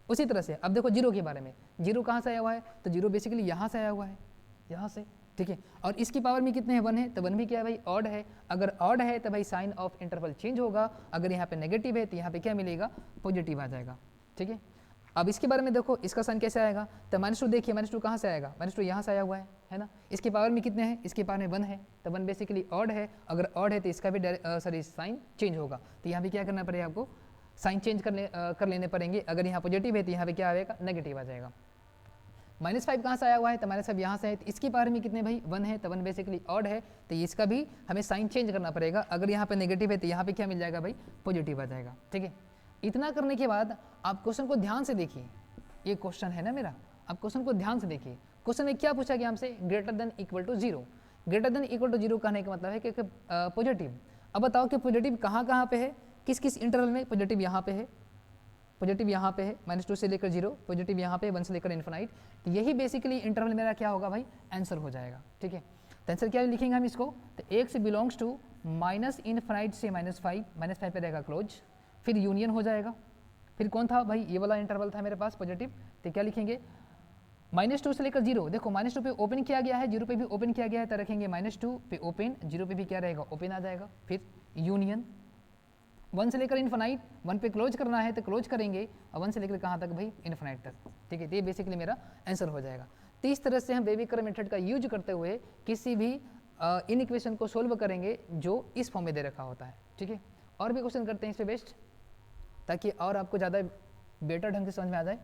उसी तरह से अब देखो जीरो के बारे में, जीरो कहाँ से आया हुआ है, तो जीरो बेसिकली यहाँ से आया हुआ है, यहाँ से। ठीक है, और इसकी पावर में कितने हैं, 1 है, तो 1 भी क्या है भाई, ऑड है। अगर ऑड है तो भाई साइन ऑफ इंटरवल चेंज होगा, अगर यहाँ पे नेगेटिव है तो यहाँ पे क्या मिलेगा, पॉजिटिव आ जाएगा। ठीक है, अब इसके बारे में देखो, इसका साइन कैसे आएगा, तो -2 देखिए, -2 कहाँ से आएगा, -2 यहाँ से आया हुआ है ना। इसकी पावर में कितने हैं, इसके पावर में 1 है, तो 1 बेसिकली ऑड है। अगर ऑड है तो इसका भी साइन चेंज होगा, तो यहाँ भी क्या करना पड़ेगा आपको, साइन चेंज कर लेने पड़ेंगे। अगर यहाँ पॉजिटिव है तो यहाँ पे क्या आएगा, नेगेटिव आ जाएगा। -5 कहाँ से आया हुआ है, तो -5 यहाँ से है, तो इसकी पावर में कितने भाई, 1 है, तो 1 बेसिकली ऑड है, तो इसका भी हमें साइन चेंज करना पड़ेगा। अगर यहाँ पे नेगेटिव है तो यहाँ पे क्या मिल जाएगा भाई, पॉजिटिव आ जाएगा। ठीक है, इतना करने के बाद आप क्वेश्चन को ध्यान से देखिए, ये क्वेश्चन है ना मेरा, आप क्वेश्चन को ध्यान से देखिए। क्वेश्चन में क्या पूछा गया हमसे, greater than equal to 0। Greater than equal to 0 कहने का मतलब है कि पॉजिटिव। अब बताओ कि पॉजिटिव कहाँ कहाँ पे है, किस किस इंटरवल में पॉजिटिव यहाँ पे है, पॉजिटिव यहाँ पे है, -2 से लेकर 0, पॉजिटिव यहाँ पे 1 से लेकर इन्फिनाइट। तो यही बेसिकली इंटरवल मेरा क्या होगा भाई, आंसर हो जाएगा। ठीक है, तो आंसर क्या लिखेंगे हम इसको, तो x बिलोंग्स टू -∞ से -5 पे रहेगा क्लोज, फिर यूनियन हो जाएगा। फिर कौन था भाई, ये वाला इंटरवल था मेरे पास पॉजिटिव, तो क्या लिखेंगे, -2 से लेकर 0, देखो -2 पे ओपन किया गया है, 0 पे भी ओपन किया गया है, तो रखेंगे -2 पे ओपन, 0 पे भी क्या रहेगा, ओपन आ जाएगा। फिर यूनियन 1 से लेकर इन्फिनाइट, 1 पे क्लोज करना है तो क्लोज करेंगे, और 1 से लेकर कहाँ तक भाई, इन्फिनाइट तक। ठीक है, तो ये बेसिकली मेरा आंसर हो जाएगा। तो इस तरह से हम बेबी कर्व मेथड का यूज करते हुए किसी भी इन इक्वेशन को सोल्व करेंगे जो इस फॉर्म में दे रखा होता है। ठीक है, और भी क्वेश्चन करते हैं इस पे बेस्ट, ताकि और आपको ज़्यादा बेटर ढंग से समझ में आ जाए।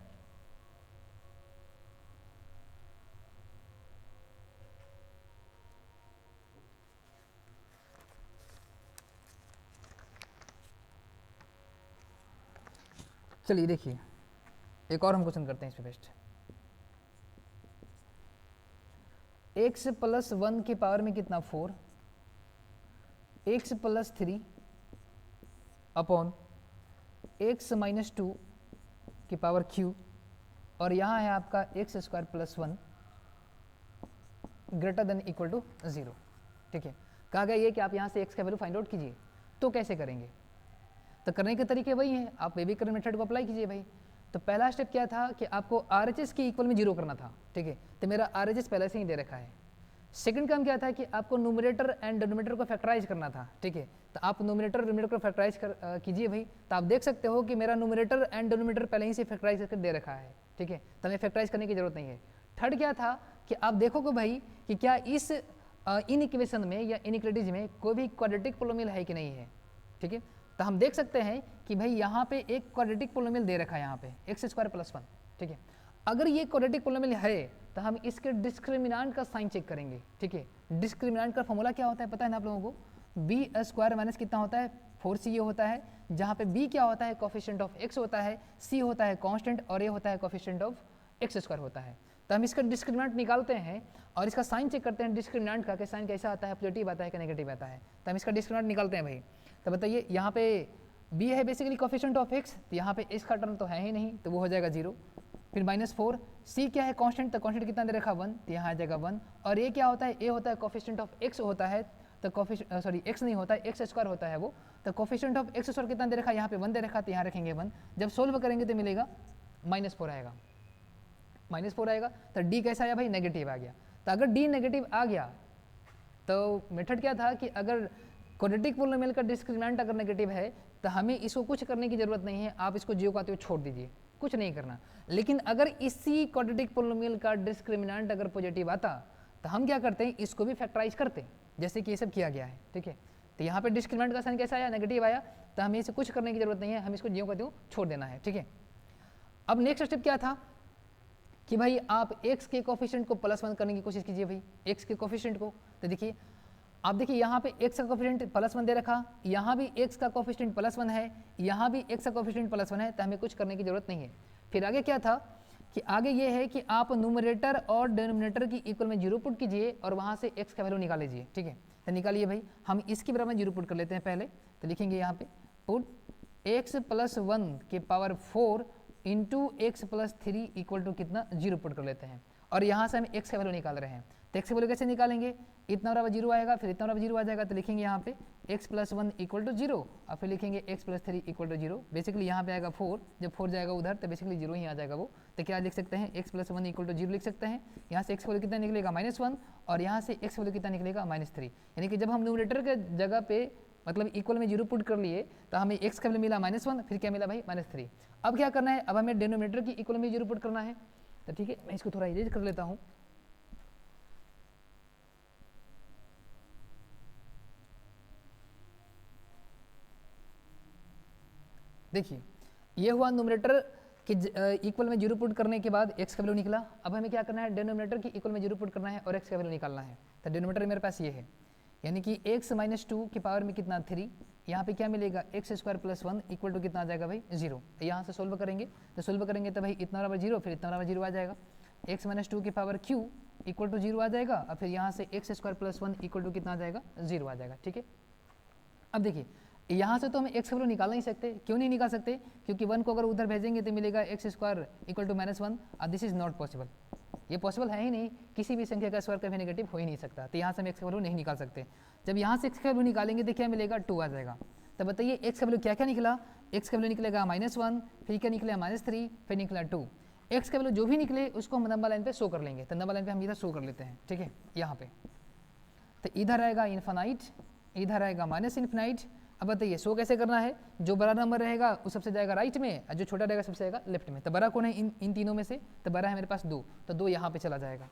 चलिए देखिए, एक और हम क्वेश्चन करते हैं इस पे बेस्ट। x + 1 के पावर में कितना 4, x + 3 अपॉन x - 2 की पावर q, और यहाँ है आपका x² + 1 greater than equal to 0। ठीक है, कहा गया ये कि आप यहाँ से x का वैल्यू फाइंड आउट कीजिए। तो कैसे करेंगे, तो करने के तरीके वही हैं, आप बेबी कर्व मेथड को अप्लाई कीजिए भाई। तो पहला स्टेप क्या था कि आपको RHS के इक्वल में 0 करना था। ठीक है, तो मेरा RHS पहले से ही दे रखा है। सेकंड काम क्या था कि आपको न्यूमरेटर एंड डिनोमिनेटर को फैक्टराइज करना था। ठीक है, तो आप न्यूमरेटर डिनोमिनेटर को फैक्टराइज कीजिए भाई। तो आप देख सकते हो कि मेरा न्यूमरेटर एंड डिनोमिनेटर पहले ही से फैक्टराइज करके दे रखा है। ठीक है, तो हमें फैक्टराइज करने की जरूरत नहीं है। थर्ड क्या था कि आप देखोगे भाई कि क्या इस इन इक्वेशन में या इनइक्वालिटीज में कोई भी क्वाड्रेटिक पोलिनोमियल है कि नहीं है। ठीक है, तो हम देख सकते हैं कि भाई यहाँ पे एक क्वाड्रेटिक पोलिनोमियल दे रखा है, यहाँ पे x² + 1। ठीक है, अगर ये क्वाड्रेटिक पोलिनोमियल है तो हम इसके डिस्क्रिमिनेंट का साइन चेक करेंगे। ठीक है, डिस्क्रिमिनेंट का फॉर्मूला क्या होता है पता है ना आप लोगों को, b² माइनस कितना होता है 4c ये होता है, जहाँ पे b क्या होता है कोफिशिएंट ऑफ x होता है, c होता है कांस्टेंट, और ये होता है कोफिशिएंट ऑफ x² होता है। तो हम इसका डिस्क्रिमिनेंट निकालते हैं और इसका साइन चेक करते हैं डिस्क्रिमिनेंट का कि साइन कैसा आता है, पॉजिटिव आता है कि नेगेटिव आता है। तो हम इसका डिस्क्रिमिनेंट निकालते हैं भाई। तो बताइए यहाँ पे b है बेसिकली कोफिशिएंट ऑफ x, तो यहाँ पे x का टर्म तो है ही नहीं, तो वो हो जाएगा 0। फिर -4, c क्या है कांस्टेंट, तो कांस्टेंट कितना दे रखा 1, तो यहाँ आ जाएगा 1। और a क्या होता है, a होता है कोफिशिएंट ऑफ x होता है, तो x नहीं होता है, x² होता है वो, तो कोफिशिएंट ऑफ x² कितना दे रखा है, यहाँ पे 1 दे रखा है, तो यहाँ रखेंगे 1। जब सोल्व करेंगे तो मिलेगा -4 आएगा, -4 आएगा। तो d कैसा आया भाई, नेगेटिव आ गया। तो अगर d नेगेटिव आ गया तो मेथड क्या था कि अगर क्वाड्रेटिक पोलिनोमियल का डिस्क्रिमिनेंट अगर नेगेटिव है तो हमें इसको कुछ करने की जरूरत नहीं है, आप इसको 0 का तो छोड़ दीजिए, कुछ नहीं करना। लेकिन अगर इसी क्वाड्रेटिक पोलिनोमियल का डिस्क्रिमिनेंट अगर पॉजिटिव आता तो हम क्या करते हैं, इसको भी फैक्टराइज करते हैं, जैसे कि ये सब किया गया है। ठीक है, तो यहाँ पे डिस्क्रिमिनेंट का साइन कैसा आया, नेगेटिव आया, तो हमें इसे कुछ करने की जरूरत नहीं है, हम इसको 0 का तो छोड़ देना है। ठीक है, अब नेक्स्ट स्टेप क्या था कि भाई आप x के कोफिशिएंट को +1 करने की कोशिश कीजिए भाई, x के कोफिशिएंट को। तो देखिए आप देखिए यहाँ पे x का कोफिशिएंट +1 दे रखा, यहाँ भी x का कोफिशिएंट +1 है, यहाँ भी x का कोफिशिएंट +1 है, तो हमें कुछ करने की जरूरत नहीं है। फिर आगे क्या था कि आगे ये है कि आप न्यूमरेटर और डिनोमिनेटर की इक्वल में 0 पुट कीजिए और वहाँ से x का वैल्यू निकाल लीजिए। ठीक है, तो निकालिए भाई, हम इसकी बराबर 0 पुट कर लेते हैं पहले। तो लिखेंगे यहाँ पे पुट x + 1 के power 4 into x + 3 equal to कितना 0 पुट कर लेते हैं, और यहाँ से हम x का वैल्यू निकाल रहे हैं। तो x का वैल्यू कैसे निकालेंगे, इतना बराबर 0 आएगा, फिर इतना बराबर 0 आ जाएगा, तो लिखेंगे यहाँ पे x + 1 इक्वल टू 0 और फिर लिखेंगे x + 3 इक्वल टू 0। बेसिकली यहाँ पे आएगा 4, जब 4 जाएगा उधर तो बेसिकली 0 ही आ जाएगा वो। तो क्या लिख सकते हैं, x + 1 इक्वल टू 0 लिख सकते हैं। यहाँ से x का वैल्यू कितना निकलेगा -1 और यहाँ से x का वैल्यू कितना निकलेगा -3। यानी कि जब हम न्यूमरेटर के जगह पे मतलब इक्वल में 0 पुट कर लिए तो हमें x का वैल्यू मिला -1, फिर क्या मिला भाई -3। अब क्या करना है, अब हमें डिनोमिनेटर की इक्वल में 0 पुट करना है। तो ठीक है, मैं इसको थोड़ा इरेज कर लेता हूँ। देखिए ये हुआ न्यूमरेटर कि इक्वल में 0 पुट करने के बाद x का वैल्यू निकला। अब हमें क्या करना है, डिनोमिनेटर की इक्वल में 0 पुट करना है और x का वैल्यू निकालना है। तो डिनोमिनेटर मेरे पास ये है, यानी कि x - 2 की पावर में कितना 3, यहाँ पे क्या मिलेगा x² + 1 इक्वल टू कितना आ जाएगा भाई 0। यहाँ से सोल्व करेंगे, तो सोल्व करेंगे तो भाई इतना बराबर 0 फिर इतना बराबर 0 आ जाएगा, x - 2 की पावर q इक्वल टू 0 आ जाएगा और फिर यहाँ से x² + 1 इक्वल टू कितना आ जाएगा 0 आ जाएगा। ठीक है, अब देखिए यहाँ से तो हम x का वैल्यू निकाल नहीं सकते। क्यों नहीं निकाल सकते, क्योंकि 1 को अगर उधर भेजेंगे तो मिलेगा x² इक्वल टू -1 और दिस इज नॉट पॉसिबल, ये पॉसिबल है ही नहीं, किसी भी संख्या का स्क्वायर कभी नेगेटिव हो ही नहीं सकता। तो यहाँ से हम x का वैल्यू नहीं निकाल सकते। जब यहाँ से x का वैल्यू निकालेंगे तो क्या मिलेगा 2 आ जाएगा। तो बताइए x का वैल्यू क्या क्या निकला, x का वैल्यू निकलेगा -1, फिर क्या निकला -3, फिर निकला 2। x का वैल्यू जो भी निकले उसको हम नंबर लाइन पे शो कर लेंगे। तो नंबर लाइन पे हम इधर शो कर लेते हैं। ठीक है, यहाँ पे तो इधर आएगा इन्फिनाइट, इधर आएगा -इन्फिनाइट। अब बताइए शो कैसे करना है, जो बड़ा नंबर रहेगा वो सबसे जाएगा राइट में और जो छोटा रहेगा सबसे जाएगा लेफ्ट में। तो बड़ा कौन है इन तीनों में से, तो बड़ा है मेरे पास 2, तो 2 यहाँ पे चला जाएगा।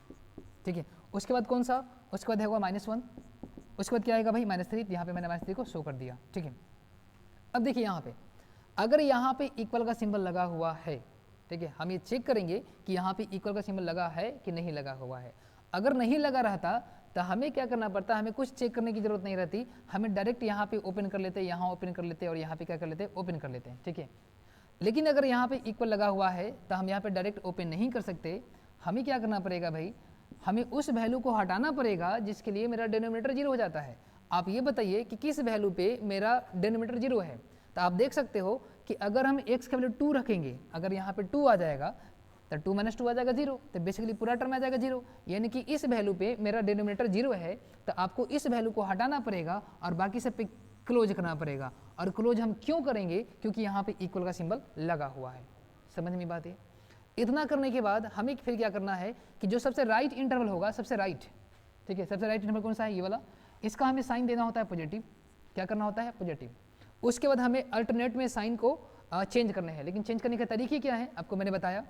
ठीक है, उसके बाद कौन सा, उसके बाद होगा -1, उसके बाद क्या आएगा भाई -3, यहाँ पे मैंने -3 को शो कर दिया। ठीक है, अब देखिए यहाँ पे अगर यहाँ पे इक्वल का सिंबल लगा हुआ है, ठीक है, हम ये चेक करेंगे कि यहाँ पे इक्वल का सिंबल लगा है कि नहीं लगा हुआ है। अगर नहीं लगा रहता तो हमें क्या करना पड़ता, हमें कुछ चेक करने की जरूरत नहीं रहती, हमें डायरेक्ट यहाँ पे ओपन कर लेते, यहाँ ओपन कर लेते और यहाँ पे क्या कर लेते, ओपन कर लेते हैं। ठीक है, लेकिन अगर यहाँ पे इक्वल लगा हुआ है तो हम यहाँ पे डायरेक्ट ओपन नहीं कर सकते। हमें क्या करना पड़ेगा भाई, हमें उस वैल्यू को हटाना पड़ेगा जिसके लिए मेरा डिनोमिनेटर 0 हो जाता है। आप ये बताइए कि किस वैल्यू पे मेरा डिनोमिनेटर 0 है। तो आप देख सकते हो कि अगर हम x का वैल्यू 2 रखेंगे, अगर यहाँ पे 2 आ जाएगा तो 2 - 2 आ जाएगा 0, तो बेसिकली पूरा टर्म आ जाएगा 0। यानी कि इस वैल्यू पे मेरा डिनोमिनेटर 0 है, तो आपको इस वैल्यू को हटाना पड़ेगा और बाकी सब पे क्लोज करना पड़ेगा। और क्लोज हम क्यों करेंगे, क्योंकि यहाँ पे इक्वल का सिंबल लगा हुआ है। समझ में बात है। इतना करने के बाद हमें फिर क्या करना है कि जो सबसे राइट इंटरवल होगा, सबसे राइट, ठीक है, सबसे राइट इंटरवल कौन सा है, ये वाला, इसका हमें साइन देना होता है पॉजिटिव। क्या करना होता है, पॉजिटिव। उसके बाद हमें अल्टरनेट में साइन को चेंज करना है। लेकिन चेंज करने का तरीके क्या है, आपको मैंने बताया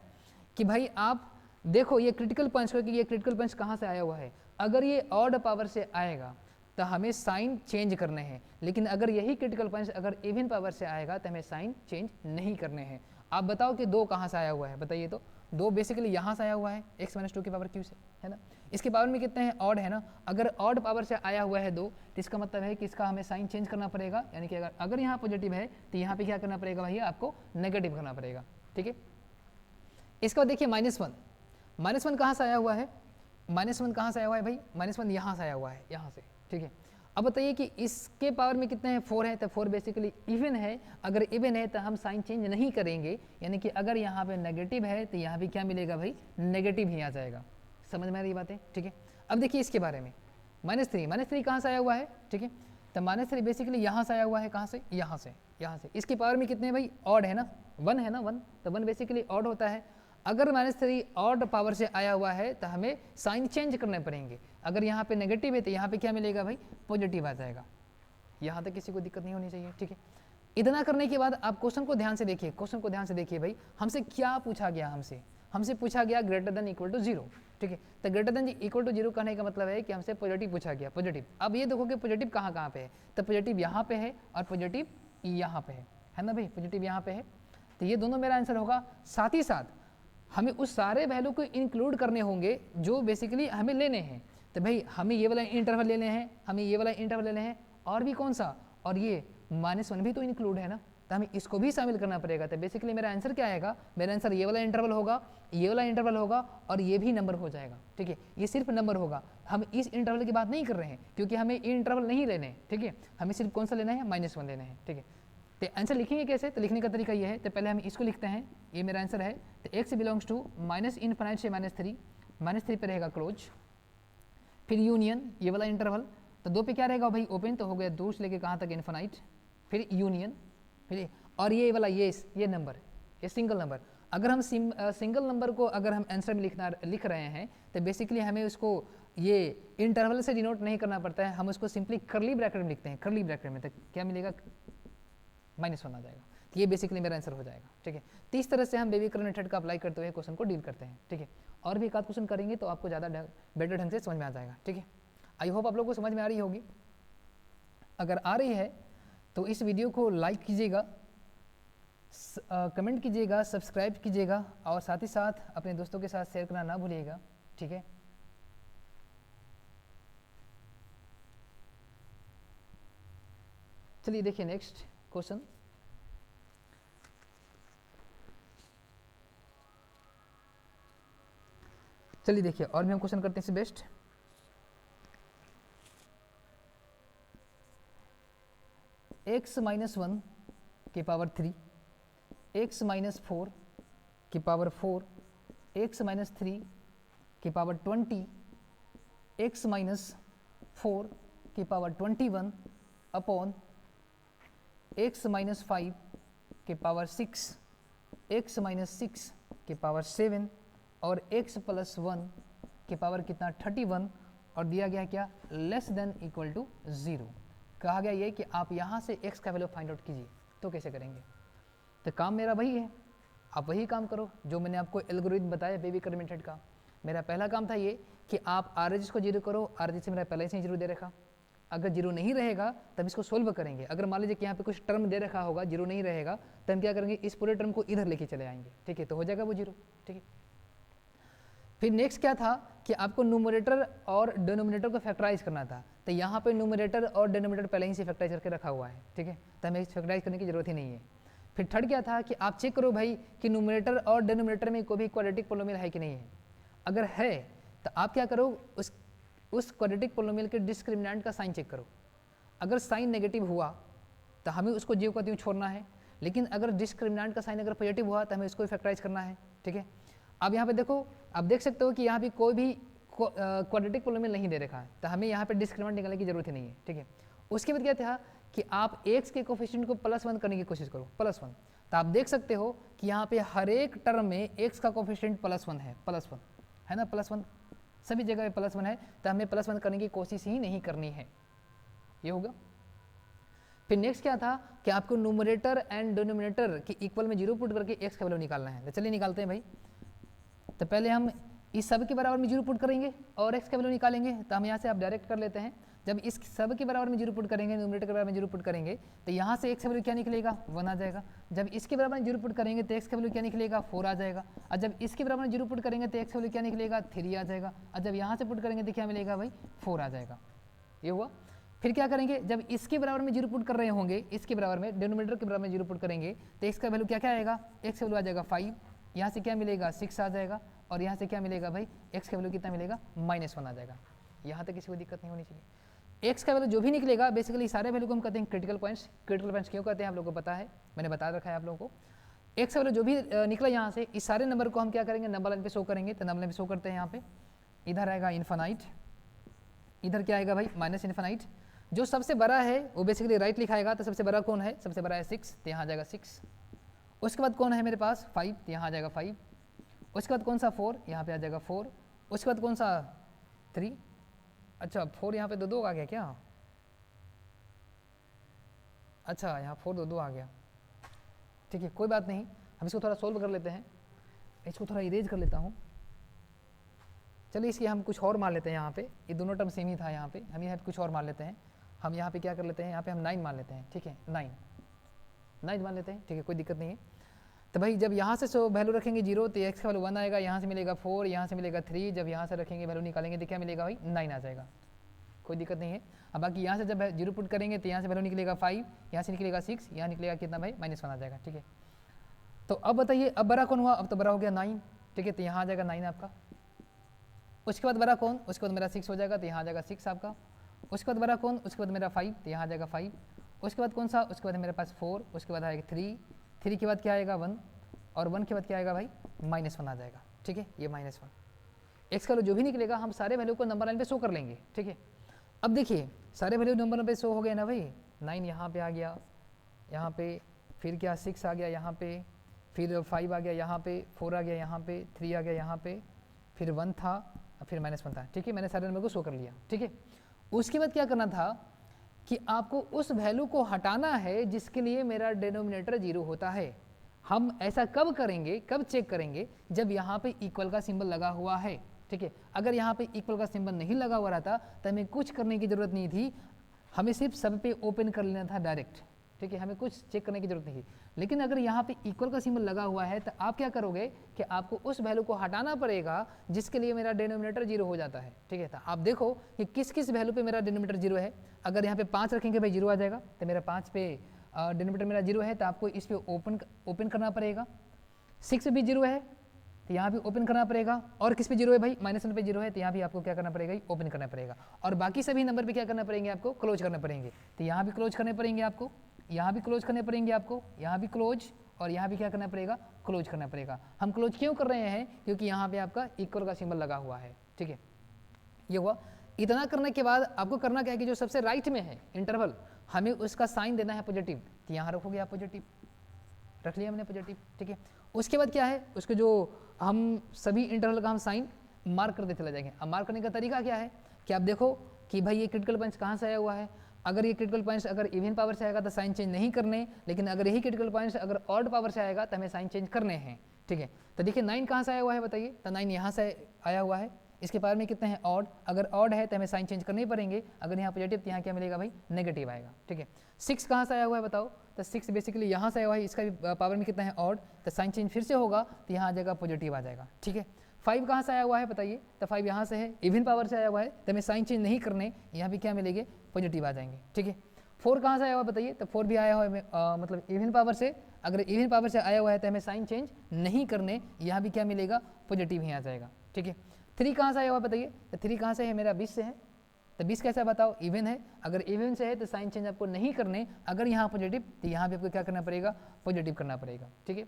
कि भाई आप देखो ये क्रिटिकल पंच को, कि ये क्रिटिकल पंच कहाँ से आया हुआ है। अगर ये ऑड पावर से आएगा तो हमें साइन चेंज करने हैं, लेकिन अगर यही क्रिटिकल पंच अगर इवन पावर से आएगा तो हमें साइन चेंज नहीं करने हैं। आप बताओ कि 2 कहाँ से आया हुआ है, बताइए तो। 2 बेसिकली यहाँ से आया हुआ है, x - 2 की पावर q से, है ना। इसके पावर में कितने हैं, ऑड है ना। अगर ऑड पावर से आया हुआ है 2 तो इसका मतलब है कि इसका हमें साइन चेंज करना पड़ेगा। यानी कि अगर यहाँ पॉजिटिव है तो यहाँ पे क्या करना पड़ेगा भैया, आपको नेगेटिव करना पड़ेगा। ठीक है, इसका बाद देखिए -1 कहाँ से आया हुआ है, -1 कहाँ से आया हुआ है भाई, -1 यहाँ से आया हुआ है, यहाँ से। ठीक है, अब बताइए कि इसके पावर में कितने हैं, 4 है, तो 4 बेसिकली इवन है। अगर इवन है तो हम साइन चेंज नहीं करेंगे, यानी कि अगर यहाँ पे नेगेटिव है तो यहाँ भी क्या मिलेगा भाई, नेगेटिव ही आ जाएगा। समझ में आ रही बातें। ठीक है, अब देखिए इसके बारे में -3 कहाँ से आया हुआ है। ठीक है, तो -3 बेसिकली यहाँ से आया हुआ है, कहाँ से, यहाँ से, यहाँ से। इसके पावर में कितने भाई, ऑड है ना, 1 है ना, 1, तो 1 बेसिकली ऑड होता है। अगर -3 ऑड पावर से आया हुआ है तो हमें साइन चेंज करने पड़ेंगे। अगर यहाँ पे नेगेटिव है तो यहाँ पे क्या मिलेगा भाई, पॉजिटिव आ जाएगा। यहाँ तक किसी को दिक्कत नहीं होनी चाहिए। ठीक है, इतना करने के बाद आप क्वेश्चन को ध्यान से देखिए, क्वेश्चन को ध्यान से देखिए भाई, हमसे क्या पूछा गया, हमसे पूछा गया ≥0। ठीक है, तो ≥0 कहने का मतलब है कि हमसे पॉजिटिव पूछा गया, पॉजिटिव। अब ये देखो कि पॉजिटिव कहाँ पे है, तो पॉजिटिव यहाँ पे है और पॉजिटिव यहाँ पे है ना भाई, पॉजिटिव यहाँ पे है। तो ये दोनों मेरा आंसर होगा। साथ ही साथ हमें उस सारे वैल्यू को इंक्लूड करने होंगे जो बेसिकली हमें लेने हैं। तो भाई हमें ये वाला इंटरवल लेने हैं, हमें ये वाला इंटरवल लेने हैं, और भी कौन सा, और ये -1 भी तो इंक्लूड है ना, तो हमें इसको भी शामिल करना पड़ेगा। तो बेसिकली मेरा आंसर क्या आएगा, मेरा आंसर ये वाला इंटरवल होगा, ये वाला इंटरवल होगा, और ये भी नंबर हो जाएगा। ठीक है, ये सिर्फ नंबर होगा, हम इस इंटरवल की बात नहीं कर रहे हैं क्योंकि हमें ये इंटरवल नहीं लेने हैं। ठीक है, हमें सिर्फ कौन सा लेना है, -1 लेना है। ठीक है, तो आंसर लिखेंगे कैसे, तो लिखने का तरीका ये है, तो पहले हम इसको लिखते हैं, ये मेरा आंसर है। तो x बिलोंग्स टू -∞ से -3, -3 पे रहेगा क्लोज, फिर यूनियन ये वाला इंटरवल, तो 2 पे क्या रहेगा भाई, ओपन, तो हो गया 2 से लेके कहाँ तक, इन्फिनाइट, फिर यूनियन, फिर और ये वाला ये नंबर, ये सिंगल नंबर। अगर हम सिंगल नंबर को अगर हम आंसर में लिख रहे हैं तो बेसिकली हमें उसको ये इंटरवल से डिनोट नहीं करना पड़ता है, हम उसको सिंपली कर्ली ब्रैकेट में लिखते हैं, कर्ली ब्रैकेट में, तो क्या मिलेगा, -1 आ जाएगा। तो ये बेसिकली मेरा आंसर हो जाएगा। ठीक है, तो इस तरह से हम बेबीकरण मेथड का अप्लाई करते हुए क्वेश्चन को डील करते हैं। ठीक है, और भी एक आध क्वेश्चन करेंगे तो आपको ज़्यादा बेटर ढंग से समझ में आ जाएगा। ठीक है, आई होप आप लोगों को समझ में आ रही होगी। अगर आ रही है तो इस वीडियो को लाइक कीजिएगा, कमेंट कीजिएगा, सब्सक्राइब कीजिएगा, और साथ ही साथ अपने दोस्तों के साथ शेयर करना ना भूलिएगा। ठीक है, चलिए देखिए नेक्स्ट क्वेश्चन। चलिए देखिए, और भी हम क्वेश्चन करते हैं इससे बेस्ट। x-1 की पावर 3, x-4 की पावर 4, x-3 की पावर 20, x-4 की पावर 21 अपॉन x-5 की पावर 6, x-6 की पावर 7 और x+1 की पावर कितना, 31, और दिया गया क्या, लेस देन इक्वल टू 0। कहा गया ये कि आप यहाँ से x का वैल्यू फाइंड आउट कीजिए। तो कैसे करेंगे, तो काम मेरा वही है, आप वही काम करो जो मैंने आपको एल्गोरिथम बताया बेबीकरण मेथड का। मेरा पहला काम था ये कि आप RHS को 0 करो, RHS से मेरा पहले से ही 0 दे रखा, अगर 0 नहीं रहेगा तब इसको सोल्व करेंगे। अगर मान लीजिए कि यहाँ पे कुछ टर्म दे रखा होगा, 0 नहीं रहेगा, तब हम क्या करेंगे, इस पूरे टर्म को इधर लेके चले आएंगे। ठीक है, तो हो जाएगा वो 0। ठीक है, फिर नेक्स्ट क्या था कि आपको न्यूमरेटर और डिनोमिनेटर को फैक्टराइज करना था, तो यहाँ पे न्यूमरेटर और डिनोमिनेटर पहले ही से फैक्टराइज करके रखा हुआ है। ठीक है, तो हमें फैक्टराइज करने की जरूरत ही नहीं है। फिर थर्ड क्या था कि आप चेक करो भाई कि न्यूमरेटर और डिनोमिनेटर में कोई भी क्वाड्रेटिक पोलिनोमियल है कि नहीं है। अगर है तो आप क्या करो, उस क्वाड्रेटिक पोलिनोमियल के डिस्क्रिमिनेंट का साइन चेक करो। अगर साइन नेगेटिव हुआ तो हमें उसको ज्यों का त्यों छोड़ना है, लेकिन अगर डिस्क्रिमिनेंट का साइन अगर पॉजिटिव हुआ तो हमें उसको फैक्टराइज करना है। ठीक है, अब यहाँ पे देखो, आप देख सकते हो कि यहाँ पे कोई भी क्वाड्रेटिक पोलिनोमियल नहीं दे रखा है, तो हमें यहाँ पे डिस्क्रिमिनेंट निकालने की जरूरत ही नहीं है। ठीक है, उसके बाद क्या था कि आप x के कोफिशिएंट को +1 करने की कोशिश करो, +1। तो आप देख सकते हो कि यहाँ पे हर एक टर्म में x का कोफिशिएंट +1 है, +1 है ना, +1 सभी जगह पे +1 है, तो हमें +1 करने की कोशिश ही नहीं करनी है, ये होगा। फिर नेक्स्ट क्या था कि आपको न्यूमरेटर एंड डिनोमिनेटर की इक्वल में 0 पुट करके x का वैल्यू निकालना है। तो चलिए निकालते हैं भाई। तो पहले हम इस सब के बराबर में 0 पुट करेंगे और x का वैल्यू निकालेंगे। तो हम यहाँ से आप डायरेक्ट कर लेते हैं, जब इस सब के बराबर में 0 पुट करेंगे, न्यूमरेटर के बराबर में 0 पुट करेंगे, तो यहाँ से x का वैल्यू क्या निकलेगा, 1 आ जाएगा। जब इसके बराबर में 0 पुट करेंगे तो x का वैल्यू क्या निकलेगा, 4 आ जाएगा। और जब इसके बराबर में 0 पुट करेंगे तो x का वैल्यू क्या निकलेगा, 3 आ जाएगा। और जब यहाँ से पुट करेंगे तो क्या मिलेगा भाई, 4 आ जाएगा। ये हुआ। फिर क्या करेंगे, जब इसके बराबर में 0 पुट कर रहे होंगे, इसके बराबर में डिनोमिनेटर के बराबर में 0 पुट करेंगे तो x का वैल्यू क्या क्या आएगा, x का वैल्यू आ जाएगा 5, यहाँ से क्या मिलेगा 6 आ जाएगा, और यहाँ से क्या मिलेगा भाई, x का वैल्यू कितना मिलेगा, -1 आ जाएगा। यहाँ तक किसी को दिक्कत नहीं होनी चाहिए। x का वैल्यू जो भी निकलेगा, बेसिकली सारे वैल्यू को हम कहते हैं क्रिटिकल पॉइंट्स। क्रिटिकल पॉइंट्स क्यों कहते हैं आप लोगों को पता है, मैंने बता रखा है आप लोगों को। x का वैल्यू जो भी निकला यहाँ से, इस सारे नंबर को हम क्या करेंगे, नंबर लाइन पे शो करेंगे। तो नंबर लाइन पे शो करते हैं, यहाँ पे इधर आएगा इन्फिनाइट, इधर क्या आएगा भाई, -इन्फिनाइट। जो सबसे बड़ा है वो बेसिकली राइट लिखाएगा, तो सबसे बड़ा कौन है, सबसे बड़ा है 6, तो यहाँ आ जाएगा 6। उसके बाद कौन है मेरे पास 5, तो यहाँ आ जाएगा 5। उसके बाद कौन सा 4, यहाँ पे आ जाएगा 4। उसके बाद कौन सा 3, अच्छा 4 यहाँ पे 2 आ गया क्या, अच्छा यहाँ 4 2 आ गया, ठीक है कोई बात नहीं। हम इसको थोड़ा सोल्व कर लेते हैं, इसको थोड़ा इरेज कर लेता हूँ। चलिए इसकी हम कुछ और मान लेते हैं, यहाँ पे ये दोनों टर्म सेम ही था, यहाँ पे हम यहाँ पे कुछ और मान लेते हैं। हम यहाँ पे क्या कर लेते हैं, यहाँ पे हम 9 मान लेते हैं, ठीक है 9 मान लेते हैं, ठीक है कोई दिक्कत नहीं है। तो भाई जब यहाँ से वैल्यू रखेंगे 0 तो x का वैल्यू 1 आएगा, यहाँ से मिलेगा 4, यहाँ से मिलेगा 3, जब यहाँ से रखेंगे वैल्यू निकालेंगे तो क्या मिलेगा भाई 9 आ जाएगा, कोई दिक्कत नहीं है। अब बाकी यहाँ से जब 0 पुट करेंगे तो यहाँ से वैल्यू निकलेगा 5, यहाँ से निकलेगा 6, यहाँ निकलेगा कितना भाई -1 आ जाएगा, ठीक है। तो अब बताइए अब बड़ा कौन हुआ, अब तो बड़ा हो गया 9, ठीक है, तो यहाँ आ जाएगा 9 आपका। उसके बाद बड़ा कौन, उसके बाद मेरा 6 हो जाएगा, तो यहाँ आ जाएगा 6 आपका। उसके बाद बड़ा कौन, उसके बाद मेरा 5, तो यहाँ आ जाएगा 5। उसके बाद कौन सा, उसके बाद मेरे पास 4, उसके बाद आएगा 3, 3 के बाद क्या आएगा 1, और 1 के बाद क्या आएगा भाई -1 आ जाएगा, ठीक है, ये -1। एक्स का जो भी निकलेगा हम सारे वैल्यू को नंबर लाइन पे शो कर लेंगे, ठीक है। अब देखिए सारे वैल्यू नंबर लाइन पे शो हो गए ना भाई, 9 यहाँ पे आ गया, यहाँ पे फिर क्या 6 आ गया यहाँ पे, फिर 5 आ गया यहाँ पे, 4 आ गया यहाँ पे, 3 आ गया यहाँ पे, फिर 1 था, फिर -1 था, ठीक है। मैंने सारे नंबर को शो कर लिया, ठीक है। उसके बाद क्या करना था कि आपको उस वैल्यू को हटाना है जिसके लिए मेरा डिनोमिनेटर 0 होता है। हम ऐसा कब करेंगे, कब चेक करेंगे, जब यहाँ पे इक्वल का सिंबल लगा हुआ है, ठीक है। अगर यहाँ पे इक्वल का सिंबल नहीं लगा हुआ रहता तो हमें कुछ करने की जरूरत नहीं थी, हमें सिर्फ सब पे ओपन कर लेना था डायरेक्ट, ठीक है, हमें कुछ चेक करने की जरूरत नहीं थी। लेकिन अगर यहाँ पे इक्वल का सिंबल लगा हुआ है तो आप क्या करोगे कि आपको उस वैल्यू को हटाना पड़ेगा जिसके लिए मेरा डिनोमिनेटर 0 हो जाता है, ठीक है। तो आप देखो कि किस किस वैल्यू पे मेरा डिनोमिनेटर 0 है। अगर यहाँ पे 5 रखेंगे भाई 0 आ जाएगा, तो मेरा 5 पे डिनोमिनेटर मेरा 0 है, तो आपको इस पे ओपन करना पड़ेगा। 6 भी 0 है तो यहाँ भी ओपन करना पड़ेगा, और किस पे 0 है भाई -1 पे 0 है, तो यहाँ भी आपको क्या करना पड़ेगा, ओपन करना पड़ेगा। और बाकी सभी नंबर पे क्या करना पड़ेंगे, आपको क्लोज करने पड़ेंगे। तो यहाँ भी क्लोज करने पड़ेंगे आपको, यहाँ भी क्लोज करने पड़ेंगे आपको, यहाँ भी क्लोज, और यहाँ भी क्या करना पड़ेगा, क्लोज करना पड़ेगा। हम क्लोज क्यों कर रहे हैं, क्योंकि यहाँ पे आपका इक्वल का सिंबल लगा हुआ है, ठीक है। ये हुआ। इतना करने के बाद आपको करना क्या है कि जो सबसे राइट में है इंटरवल, हमें उसका साइन देना है पॉजिटिव, तो यहाँ रखोगे आप पॉजिटिव, रख लिया हमने पॉजिटिव, ठीक है। उसके बाद क्या है, उसके जो हम सभी इंटरवल का हम साइन मार्क करते चले जाएंगे। अब मार्क करने का तरीका क्या है कि आप देखो कि भाई ये क्रिटिकल पॉइंट्स कहाँ से आया हुआ है। अगर ये क्रिटिकल पॉइंट्स अगर इवन पावर से आएगा तो साइन चेंज नहीं करने, लेकिन अगर यही क्रिटिकल पॉइंट्स अगर ऑड पावर से आएगा तो हमें साइन चेंज करने हैं, ठीक है। तो देखिए 9 कहाँ से आया हुआ है बताइए, तो 9 यहाँ से आया हुआ है, इसके पावर में कितने हैं ऑड, अगर ऑड है तो हमें साइन चेंज करने ही पड़ेंगे, अगर यहाँ पॉजिटिव तो यहाँ क्या मिलेगा भाई नेगेटिव आएगा, ठीक है। 6 कहाँ से आया हुआ है बताओ, तो 6 बेसिकली यहाँ से आया हुआ है, इसका भी पावर में कितना है ऑड, तो साइन चेंज फिर से होगा तो यहाँ आ जाएगा पॉजिटिव आ जाएगा, ठीक है। 5 कहाँ से आया हुआ है बताइए, तो 5 यहाँ से है, इवन पावर से आया हुआ है, तो हमें साइन चेंज नहीं करने, यहाँ भी क्या मिलेंगे पॉजिटिव आ जाएंगे, ठीक है। 4 कहाँ से आया हुआ बताइए, तो 4 भी आया हुआ है मतलब इवन पावर से, अगर इवन पावर से आया हुआ है तो हमें साइन चेंज नहीं करने, यहाँ भी क्या मिलेगा पॉजिटिव ही आ जाएगा, ठीक है। 3 कहाँ से आया हुआ बताइए, तो 3 कहाँ से है मेरा 20 से है, तो 20 कैसा बताओ इवन है, अगर इवन से है तो साइन चेंज आपको नहीं करने, अगर यहाँ पॉजिटिव तो यहाँ भी आपको क्या करना पड़ेगा पॉजिटिव करना पड़ेगा, ठीक है।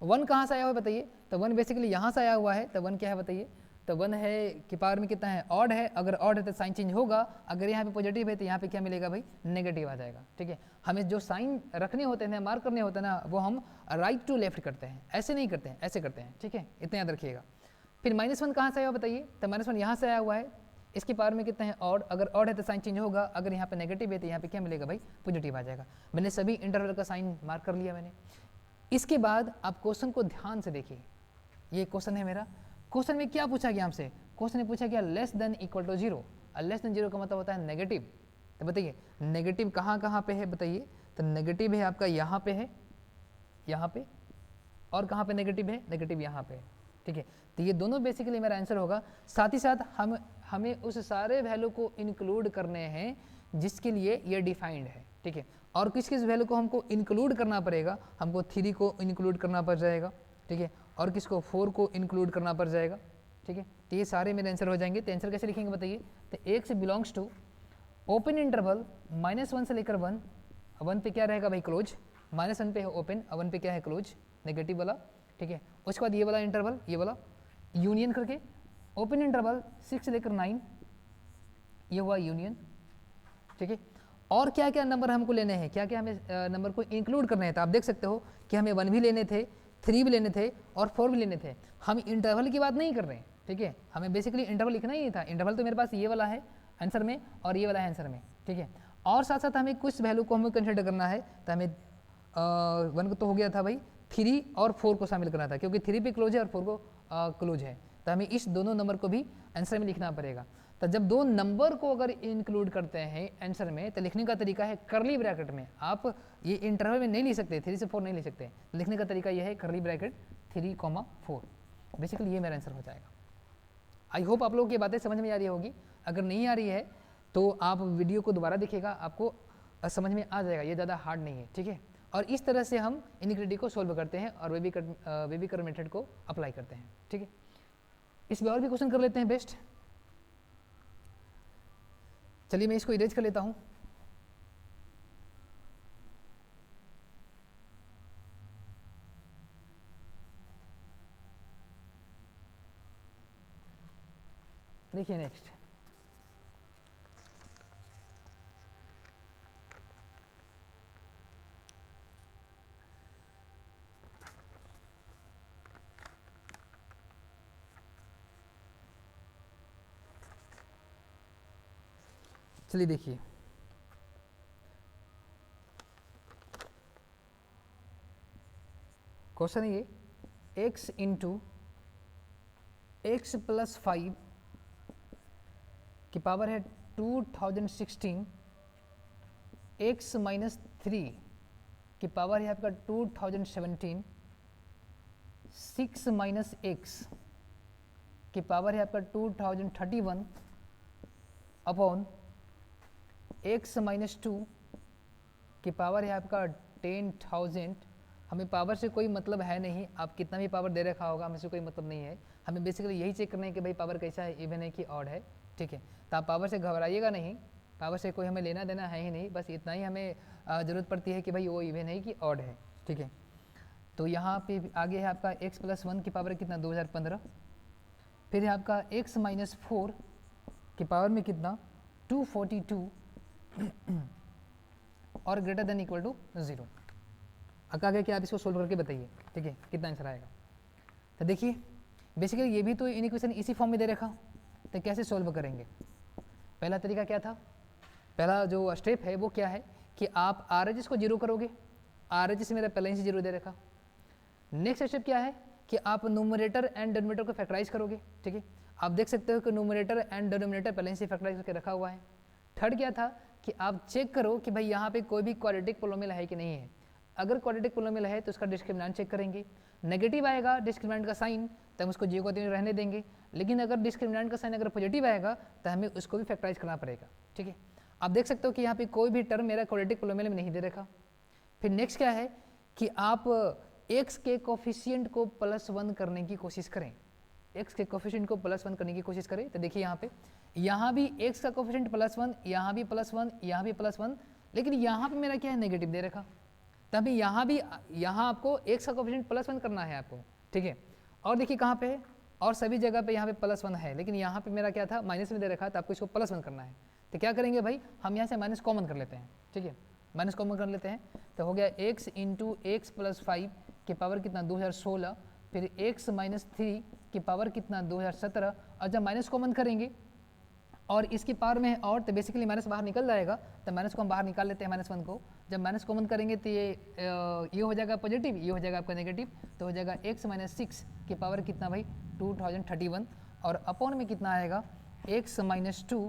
1 कहाँ से आया हुआ बताइए, तो 1 बेसिकली यहाँ से आया हुआ है, तो 1 क्या है बताइए, तो 1 है कि पावर में कितना है ऑड है, अगर ऑड है तो साइन चेंज होगा, अगर यहाँ पे पॉजिटिव है तो यहाँ पे क्या मिलेगा भाई नेगेटिव आ जाएगा, ठीक है। हमें जो साइन रखने होते हैं मार्क करने होते हैं ना, वो हम राइट टू लेफ्ट करते हैं, ऐसे नहीं करते हैं, ऐसे करते हैं, ठीक है, इतना याद रखिएगा। फिर -1 कहाँ से आया हुआ बताइए, तो -1 यहाँ से आया हुआ है, इसके पावर में कितना है ऑड, अगर ऑड है तो साइन चेंज होगा, अगर यहाँ पे नेगेटिव है तो यहाँ पे क्या मिलेगा भाई पॉजिटिव आ जाएगा। मैंने सभी इंटरवल का साइन मार्क कर लिया मैंने। इसके बाद आप क्वेश्चन को ध्यान से देखिए, ये क्वेश्चन है मेरा। क्वेश्चन में क्या पूछा गया हमसे, क्वेश्चन में पूछा गया लेस देन इक्वल टू 0, और लेस देन 0 का मतलब होता है नेगेटिव। तो बताइए नेगेटिव कहाँ कहाँ पे है बताइए, तो नेगेटिव है आपका यहाँ पे है, यहाँ पे, और कहाँ पे नेगेटिव है, नेगेटिव यहाँ पे, ठीक है। तो ये दोनों बेसिकली मेरा आंसर होगा। साथ ही साथ हमें उस सारे वैल्यू को इंक्लूड करने हैं जिसके लिए ये डिफाइंड है, ठीक है। और किस किस वैल्यू को हमको इंक्लूड करना पड़ेगा, हमको 3 को इंक्लूड करना पड़ जाएगा, ठीक है, और किसको 4 को इंक्लूड करना पड़ जाएगा, ठीक है। तो ये सारे मेरे आंसर हो जाएंगे। तो आंसर कैसे लिखेंगे बताइए, तो एक से बिलोंग्स टू ओपन इंटरवल -1 से लेकर 1, 1 पे क्या रहेगा भाई क्लोज, -1 पे है ओपन, 1 पे क्या है क्लोज नेगेटिव वाला, ठीक है। उसके बाद ये वाला इंटरवल, ये वाला यूनियन करके ओपन इंटरवल 6 से लेकर 9, ये हुआ यूनियन, ठीक है। और क्या क्या नंबर हमको लेने हैं, क्या क्या हमें नंबर को इंक्लूड करना है, तो आप देख सकते हो कि हमें 1 भी लेने थे, 3 भी लेने थे, और 4 भी लेने थे। हम इंटरवल की बात नहीं कर रहे हैं, ठीक है, हमें बेसिकली इंटरवल लिखना ही नहीं था। इंटरवल तो मेरे पास ये वाला है आंसर में, और ये वाला है आंसर में, ठीक है। और साथ साथ हमें कुछ वैल्यू को हमें कंसिडर करना है, तो हमें 1 को तो हो गया था भाई, 3 और 4 को शामिल करना था, क्योंकि 3 पे क्लोज है और 4 को क्लोज है। तो हमें इस दोनों नंबर को भी आंसर में लिखना पड़ेगा। तो जब दो नंबर को अगर इंक्लूड करते हैं आंसर में तो लिखने का तरीका है करली ब्रैकेट में। आप ये इंटरवल में नहीं लिख सकते, 3 से 4 नहीं लिख सकते, लिखने का तरीका ये है करली ब्रैकेट 3,4। बेसिकली ये मेरा आंसर हो जाएगा। आई होप आप लोगों की बातें समझ में आ रही होगी। अगर नहीं आ रही है तो आप वीडियो को दोबारा देखिएगा, आपको समझ में आ जाएगा, ये ज़्यादा हार्ड नहीं है, ठीक है। और इस तरह से हम इनइक्वालिटी को सॉल्व करते हैं और बेबी कर्व मेथड को अप्लाई करते हैं, ठीक है। इसमें और भी क्वेश्चन कर लेते हैं बेस्ट। चलिए मैं इसको इरेज कर लेता हूँ। देखिए नेक्स्ट, चलिए देखिए क्वेश्चन है ये, x इंटू एक्स प्लस 5 की पावर है 2016, x माइनस 3 की पावर है आपका 2017, 6 माइनस एक्स की पावर है आपका 2031 अपॉन x माइनस 2 की पावर है आपका 10,000। हमें पावर से कोई मतलब है नहीं, आप कितना भी पावर दे रखा होगा हमें से कोई मतलब नहीं है। हमें बेसिकली यही चेक करना है कि भाई पावर कैसा है, इवन है कि ऑड है, ठीक है। तो आप पावर से घबराइएगा नहीं, पावर से कोई हमें लेना देना है ही नहीं, बस इतना ही हमें ज़रूरत पड़ती है कि भाई वो इवन है कि ऑड है, ठीक है। तो यहाँ पे आगे है आपका x प्लस 1 की पावर कितना 2015, फिर है आपका x माइनस 4 की पावर में कितना 242 और ग्रेटर देन इक्वल टू 0। आगे कि आप इसको सोल्व करके बताइए, ठीक है, कितना आंसर आएगा। तो देखिए बेसिकली ये भी तो इक्वेशन इसी फॉर्म में दे रखा, तो कैसे सोल्व करेंगे। पहला तरीका क्या था, पहला जो स्टेप है वो क्या है कि आप RHS को जीरो करोगे, RHS मेरा पहले से जीरो दे रखा। नेक्स्ट स्टेप क्या है कि आप न्यूमरेटर एंड डिनोमिनेटर को फैक्टराइज करोगे, ठीक है। आप देख सकते हो कि न्यूमरेटर एंड डिनोमिनेटर पहले से फैक्टराइज करके रखा हुआ है। थर्ड क्या था कि आप चेक करो कि भाई यहाँ पे कोई भी क्वाड्रेटिक पोलिनोमियल है कि नहीं है। अगर क्वाड्रेटिक पोलिनोमियल है तो उसका डिस्क्रिमिनेंट चेक करेंगे, नेगेटिव आएगा डिस्क्रिमिनेंट का साइन तो हम उसको जीरो को तीन रहने देंगे, लेकिन अगर डिस्क्रिमिनेंट का साइन अगर पॉजिटिव आएगा तो हमें उसको भी फैक्टराइज करना पड़ेगा, ठीक है। आप देख सकते हो कि यहाँ पे कोई भी टर्म मेरा क्वाड्रेटिक पोलिनोमियल में नहीं दे रखा। फिर नेक्स्ट क्या है कि आप x के कोफिशिएंट को +1 करने की कोशिश करें, x के कोफिशिएंट को +1 करने की कोशिश करें। तो देखिए यहाँ पे यहाँ भी x का कोफिशिएंट +1, यहाँ भी +1, यहाँ भी +1, लेकिन यहाँ पे मेरा क्या है नेगेटिव दे रखा। तभी यहाँ भी यहाँ आपको x का कोफिशिएंट +1 करना है आपको, ठीक है। और देखिए कहाँ पे है, और सभी जगह पे यहाँ पे +1 है, लेकिन यहाँ पे मेरा क्या था माइनस में दे रखा, तो आपको इसको +1 करना है। तो क्या करेंगे भाई, हम यहाँ से माइनस कॉमन कर लेते हैं, ठीक है, माइनस कॉमन कर लेते हैं। तो हो गया x इंटू एक्स प्लस 5 की पावर कितना 2016, फिर x माइनस 3 की पावर कितना 2017, और जब माइनस कॉमन करेंगे और इसकी पावर में है और, तो बेसिकली माइनस बाहर निकल जाएगा, तो माइनस को हम बाहर निकाल लेते हैं -1 को। जब माइनस कॉमन करेंगे तो ये हो जाएगा पॉजिटिव, ये हो जाएगा आपका नेगेटिव, तो हो जाएगा x माइनस 6 की पावर कितना भाई 2031, और अपॉन में कितना आएगा x माइनस 2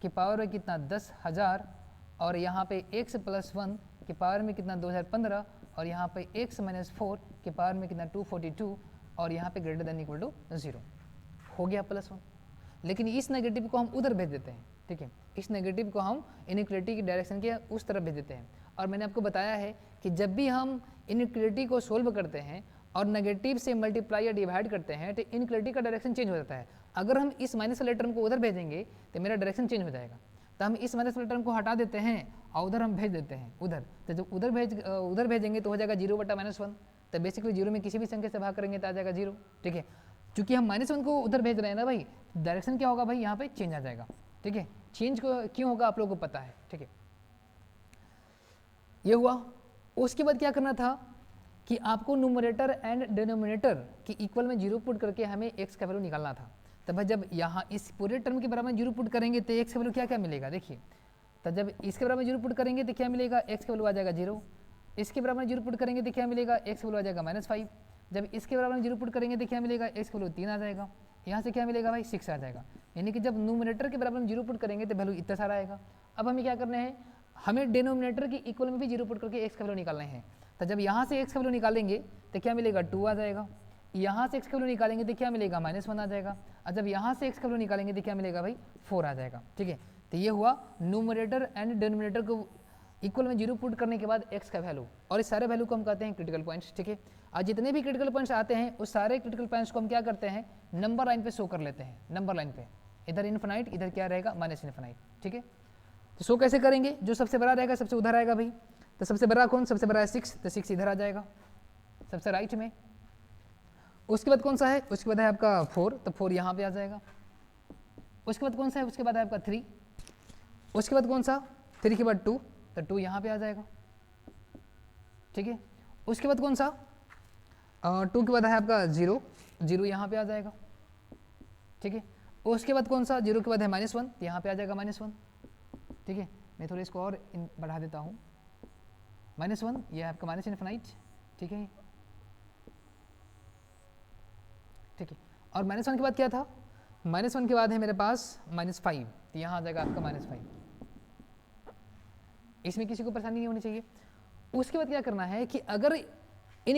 की पावर में कितना 10,000, और यहाँ पे x प्लस 1 की पावर में कितना 2015, और यहाँ पे x माइनस 4 की पावर में कितना 242, और यहाँ पे ग्रेटर देन इक्वल टू 0 हो गया +1। लेकिन इस नेगेटिव को हम उधर भेज देते हैं, ठीक है, इस नेगेटिव को हम इनइक्वालिटी की डायरेक्शन के उस तरफ भेज देते हैं। और मैंने आपको बताया है कि जब भी हम इनइक्वालिटी को सोल्व करते हैं और नेगेटिव से मल्टीप्लाई या डिवाइड करते हैं तो इनइक्वालिटी का डायरेक्शन चेंज हो जाता है। अगर हम इस माइनस वाले टर्म को उधर भेजेंगे तो मेरा डायरेक्शन चेंज हो जाएगा, तो हम इस माइनस वाले टर्म को हटा देते हैं और उधर हम भेज देते हैं उधर। तो जब उधर भेजेंगे तो हो जाएगा 0/-1, तो बेसिकली 0 में किसी भी संख्या से भाग करेंगे तो आ जाएगा 0, ठीक है। क्योंकि हम -1 को उधर भेज रहे हैं ना भाई, डायरेक्शन क्या होगा भाई, यहाँ पे चेंज आ जाएगा, ठीक है। चेंज को क्यों होगा आप लोगों को पता है, ठीक है। ये हुआ। उसके बाद क्या करना था कि आपको न्यूमरेटर एंड डिनोमिनेटर की इक्वल में 0 पुट करके हमें x का वैल्यू निकालना था। तब जब यहाँ इस पूरे टर्म के बराबर में 0 पुट करेंगे तो x का वैल्यू क्या क्या मिलेगा, देखिए। तो जब इसके बराबर में 0 पुट करेंगे तो क्या मिलेगा, x का वैल्यू आ जाएगा 0। इसके बराबर में 0 पुट करेंगे तो क्या मिलेगा, x का वैल्यू आ जाएगा -5। जब इसके बराबर में 0 पुट करेंगे तो क्या मिलेगा, x का वैल्यू 3 आ जाएगा। यहाँ से क्या मिलेगा भाई 6 आ जाएगा, यानी कि जब न्यूमरेटर के बराबर हम 0 पुट करेंगे तो वैल्यू इतना सारा आएगा। अब हमें क्या करना है, हमें डिनोमिनेटर की इक्वल में भी 0 पुट करके x का वैल्यू निकालना है। तो जब यहाँ से x का वैल्यू निकालेंगे तो क्या मिलेगा 2 आ जाएगा, यहाँ से x का वैल्यू निकालेंगे तो क्या मिलेगा -1 आ जाएगा, और जब यहाँ से x का वैल्यू निकालेंगे तो क्या मिलेगा भाई 4 आ जाएगा। ठीक है, तो ये हुआ न्यूमरेटर एंड डिनोमिनेटर को इक्वल में 0 पुट करने के बाद x का वैल्यू, और इस सारे वैल्यू को हम कहते हैं क्रिटिकल पॉइंट्स। ठीक है, आज जितने भी क्रिटिकल पॉइंट्स आते हैं उस सारे क्रिटिकल पॉइंट्स को हम क्या करते हैं, नंबर लाइन पे शो कर लेते हैं। नंबर लाइन पे इधर इन्फिनाइट, इधर क्या रहेगा -इन्फिनाइट। ठीक है, तो शो कैसे करेंगे, जो सबसे बड़ा रहेगा सबसे उधर आएगा भाई। तो सबसे बड़ा कौन, सबसे बड़ा है 6, तो 6 इधर आ जाएगा सबसे राइट में। उसके बाद कौन सा है, उसके बाद है आपका 4, तो 4 यहाँ पे आ जाएगा। उसके बाद कौन सा है, उसके बाद है आपका 3। उसके बाद कौन सा, 3 के बाद 2, तो 2 यहाँ पे आ जाएगा। ठीक है, उसके बाद कौन सा 2 के बाद है आपका 0, 0 यहाँ पे आ जाएगा। ठीक है, उसके बाद कौन सा 0 के बाद है -1, तो यहाँ पे आ जाएगा -1। ठीक है, मैं थोड़ा इसको और बढ़ा देता हूँ, -1 ये है आपका -इन्फिनाइट। ठीक है, ठीक है, और -1 के बाद क्या था, -1 के बाद है मेरे पास -5, तो यहाँ आ जाएगा आपका -5। इसमें किसी को परेशानी नहीं होनी चाहिए। उसके बाद क्या करना है कि अगर इन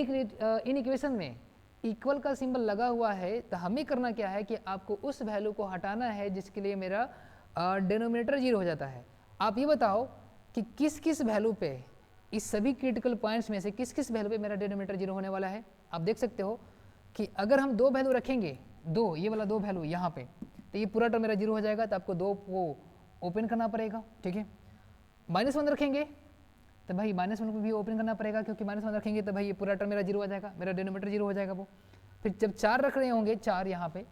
इक्वेशन में इक्वल का सिंबल लगा हुआ है तो हमें करना क्या है कि आपको उस वैल्यू को हटाना है जिसके लिए मेरा डिनोमिनेटर 0 हो जाता है। आप ये बताओ कि किस किस वैल्यू पे, इस सभी क्रिटिकल पॉइंट्स में से किस किस वैल्यू पे मेरा डिनोमिनेटर 0 होने वाला है। आप देख सकते हो कि अगर हम 2 वैल्यू रखेंगे, 2 ये वाला 2 वैल्यू यहाँ पे, तो ये पूरा टर्म मेरा 0 हो जाएगा, तो आपको 2 को ओपन करना पड़ेगा। ठीक है, -1 रखेंगे तो भाई -1 को भी ओपन करना पड़ेगा, क्योंकि -1 रखेंगे तो भाई ये पूरा टर्म मेरा 0 आ जाएगा, मेरा डिनोमिनेटर 0 हो जाएगा वो। फिर जब 4 रख रहे होंगे, 4 यहाँ पे,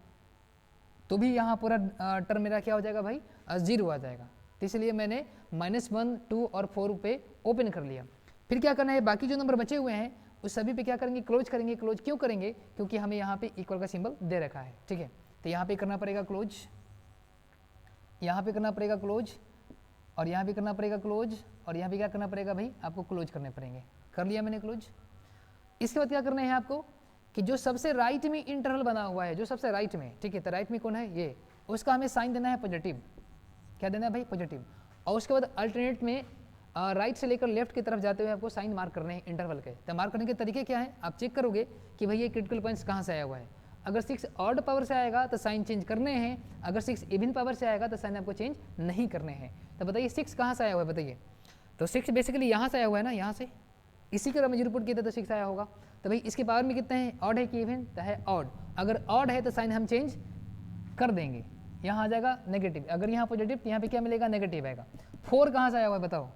तो भी यहाँ पूरा टर्म मेरा क्या हो जाएगा भाई 0 आ जाएगा। तो इसलिए मैंने -1, 2 और 4 पे ओपन कर लिया। फिर क्या करना है, बाकी जो नंबर बचे हुए हैं उस सभी पे क्या करेंगे, क्लोज करेंगे। क्लोज क्यों करेंगे, क्योंकि हमें यहाँ पे इक्वल का सिंबल दे रखा है। ठीक है, तो यहाँ पे करना पड़ेगा क्लोज, यहाँ पे करना पड़ेगा क्लोज, और यहाँ भी करना पड़ेगा क्लोज, और यहाँ भी क्या करना पड़ेगा भाई, आपको क्लोज करने पड़ेंगे। कर लिया मैंने क्लोज। इसके बाद क्या करना है आपको कि जो सबसे राइट में इंटरवल बना हुआ है, जो सबसे राइट में, ठीक है, तो राइट में कौन है ये, उसका हमें साइन देना है पॉजिटिव। क्या देना है भाई, पॉजिटिव। और उसके बाद अल्टरनेट में राइट से लेकर लेफ्ट की तरफ जाते हुए आपको साइन मार्क करने हैं इंटरवल के। तो मार्क करने के तरीके क्या है, आप चेक करोगे कि भाई ये क्रिटिकल पॉइंट्स कहाँ से आया हुआ है। अगर 6 ऑड पावर से आएगा तो साइन चेंज करने हैं, अगर 6 इवन पावर से आएगा तो साइन आपको चेंज नहीं करने हैं। तो बताइए 6 कहाँ से आया हुआ है, बताइए। तो 6 बेसिकली यहाँ से आया हुआ है ना, यहाँ से, इसी का हम 0 पुट किया था तो 6 आया होगा। तो भाई इसके पावर में कितने हैं, ऑड है कि इवन, तो है ऑड। अगर ऑड है तो साइन हम चेंज कर देंगे, यहाँ आ जाएगा नेगेटिव। अगर यहाँ पॉजिटिव तो यहाँ पे क्या मिलेगा, नेगेटिव आएगा। 4 कहाँ से आया हुआ है बताओ,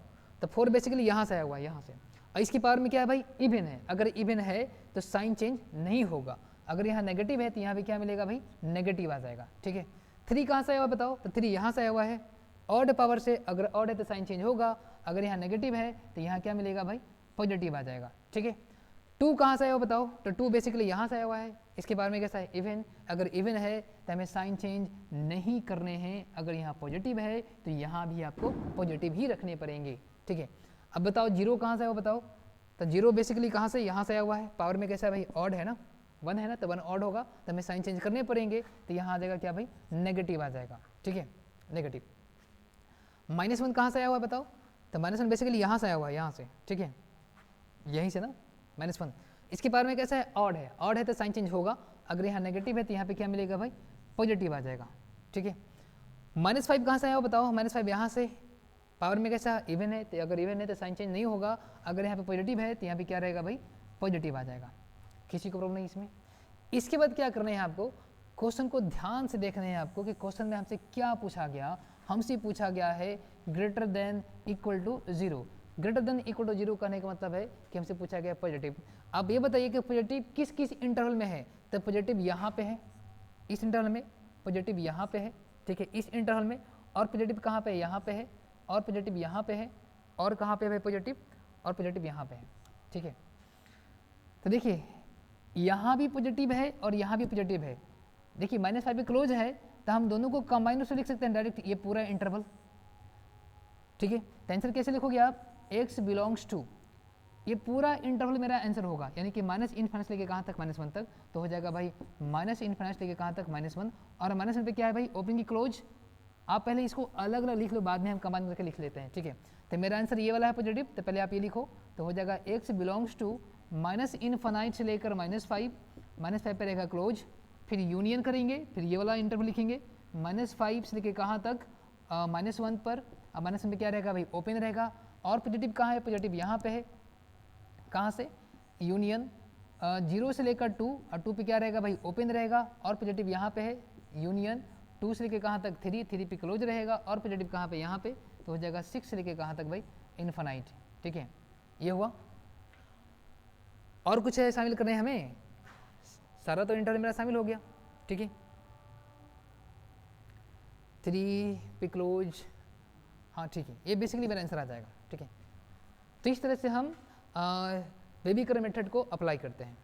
तो 4 बेसिकली यहाँ से आया हुआ है, यहाँ से। और इसकी पावर में क्या है भाई, इवन है। अगर इवन है तो साइन चेंज नहीं होगा। अगर यहाँ नेगेटिव है तो यहाँ पे क्या मिलेगा भाई, नेगेटिव आ जाएगा। ठीक है, 3 कहाँ से आया हुआ बताओ, तो 3 यहाँ से आया हुआ है ऑड पावर से। अगर ऑड है तो साइन चेंज होगा, अगर यहाँ नेगेटिव है तो यहाँ क्या मिलेगा भाई, पॉजिटिव आ जाएगा। ठीक है, 2 कहाँ से आया हुआ बताओ, तो 2 बेसिकली यहाँ से आया हुआ है। इसके बारे में कैसा है, इवन। अगर इवन है तो हमें साइन चेंज नहीं करने हैं। अगर यहाँ पॉजिटिव है तो यहाँ भी आपको पॉजिटिव ही रखने पड़ेंगे। ठीक है, अब बताओ 0 कहाँ से आया हुआ बताओ, तो 0 बेसिकली कहाँ से, यहाँ से आया हुआ है। पावर में कैसा है भाई, ऑड है ना, 1 है ना, तो 1 ऑड होगा तो हमें साइन चेंज करने पड़ेंगे। तो यहाँ आ जाएगा क्या भाई, नेगेटिव आ जाएगा। ठीक है, नेगेटिव। -1 कहाँ से आया हुआ है बताओ, तो -1 बेसिकली यहाँ से आया हुआ है, यहाँ से। ठीक है, यहीं से ना, -1। इसके पावर में कैसा है, ऑड है। ऑड है तो साइन चेंज होगा। अगर यहाँ नेगेटिव है तो यहाँ पे क्या मिलेगा भाई, पॉजिटिव आ जाएगा। ठीक है, -5 कहाँ से आया हो बताओ, -5 यहाँ से। पावर में कैसा, इवन है, तो अगर इवन है तो साइन चेंज नहीं होगा। अगर यहाँ पे पॉजिटिव है तो यहाँ पे क्या रहेगा भाई, पॉजिटिव आ जाएगा। किसी को प्रॉब्लम नहीं इसमें। इसके बाद क्या करना है आपको, क्वेश्चन को ध्यान से देखना है आपको कि क्वेश्चन में हमसे क्या पूछा गया। हमसे पूछा गया है greater than equal to 0। Greater than equal to 0 कहने का मतलब है कि हमसे पूछा गया पॉजिटिव। अब ये बताइए कि पॉजिटिव किस किस इंटरवल में है, तो पॉजिटिव यहाँ पे है, इस इंटरवल में, पॉजिटिव यहाँ पे है। ठीक है, इस इंटरवल में। और पॉजिटिव कहाँ पे है, यहाँ पे है। और पॉजिटिव यहाँ पे है। और कहाँ पे है पॉजिटिव, और पॉजिटिव यहाँ पे है। ठीक है, तो देखिए यहाँ भी पॉजिटिव है और यहाँ भी पॉजिटिव है। देखिए -5 पे क्लोज है तो हम दोनों को कंबाइन से लिख सकते हैं डायरेक्ट, ये पूरा इंटरवल। ठीक है, तो आंसर कैसे लिखोगे आप, x बिलोंग्स टू, ये पूरा इंटरवल मेरा आंसर होगा, यानी कि माइनस इनफिनिटी लेके कहाँ तक, -1 तक। तो हो जाएगा भाई माइनस इनफिनिटी लेके कहाँ तक, -1। और -1 पे क्या है भाई, ओपनिंग की क्लोज। आप पहले इसको अलग अलग लिख लो, बाद में हम कंबाइन करके लिख लेते हैं, ठीक है। तो मेरा आंसर ये वाला है पॉजिटिव, तो पहले आप ये लिखो। तो हो जाएगा x belongs to minus infinity से लेकर -5, -5 पे रहेगा क्लोज, फिर यूनियन करेंगे, फिर ये वाला इंटरवल लिखेंगे -5 से लेकर कहाँ तक, -1 पर। अब -1 में क्या रहेगा भाई, ओपन रहेगा। और पॉजिटिव कहाँ है, पॉजिटिव यहाँ पे है, कहाँ से, यूनियन 0 से लेकर 2, और 2 पे क्या रहेगा भाई, ओपन रहेगा। और पॉजिटिव यहाँ पे है, यूनियन 2 से लेकर कहाँ तक, 3 पे क्लोज रहेगा। और पॉजिटिव कहाँ पे, यहाँ पे। तो हो जाएगा 6 से लेकर कहाँ तक भाई, इनफिनिटी, ठीक है। ये हुआ। और कुछ है शामिल करने हमें, सारा तो इंटरवल मेरा शामिल हो गया, ठीक है। 3 पे क्लोज, हाँ ठीक है, ये बेसिकली मेरा आंसर आ जाएगा, ठीक है। तो इस तरह से हम बेबी कर्व मेथड को अप्लाई करते हैं।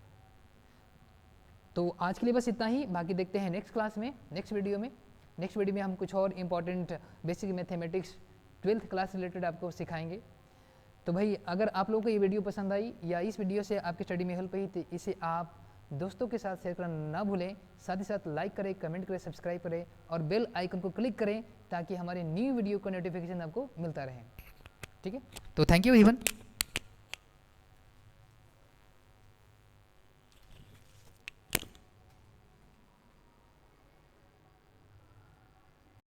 तो आज के लिए बस इतना ही, बाकी देखते हैं नेक्स्ट क्लास में, नेक्स्ट वीडियो में। नेक्स्ट वीडियो में हम कुछ और important basic mathematics 12th class related आपको सिखाएंगे। तो भाई अगर आप लोगों को ये वीडियो पसंद आई या इस वीडियो से आपकी स्टडी में हेल्प हुई, तो इसे आप दोस्तों के साथ शेयर करना ना भूलें। साथ ही साथ लाइक करें, कमेंट करें, सब्सक्राइब करें और बेल आइकन को क्लिक करें, ताकि हमारे न्यू वीडियो का नोटिफिकेशन आपको मिलता रहे, ठीक है। तो थैंक यू एवरीवन।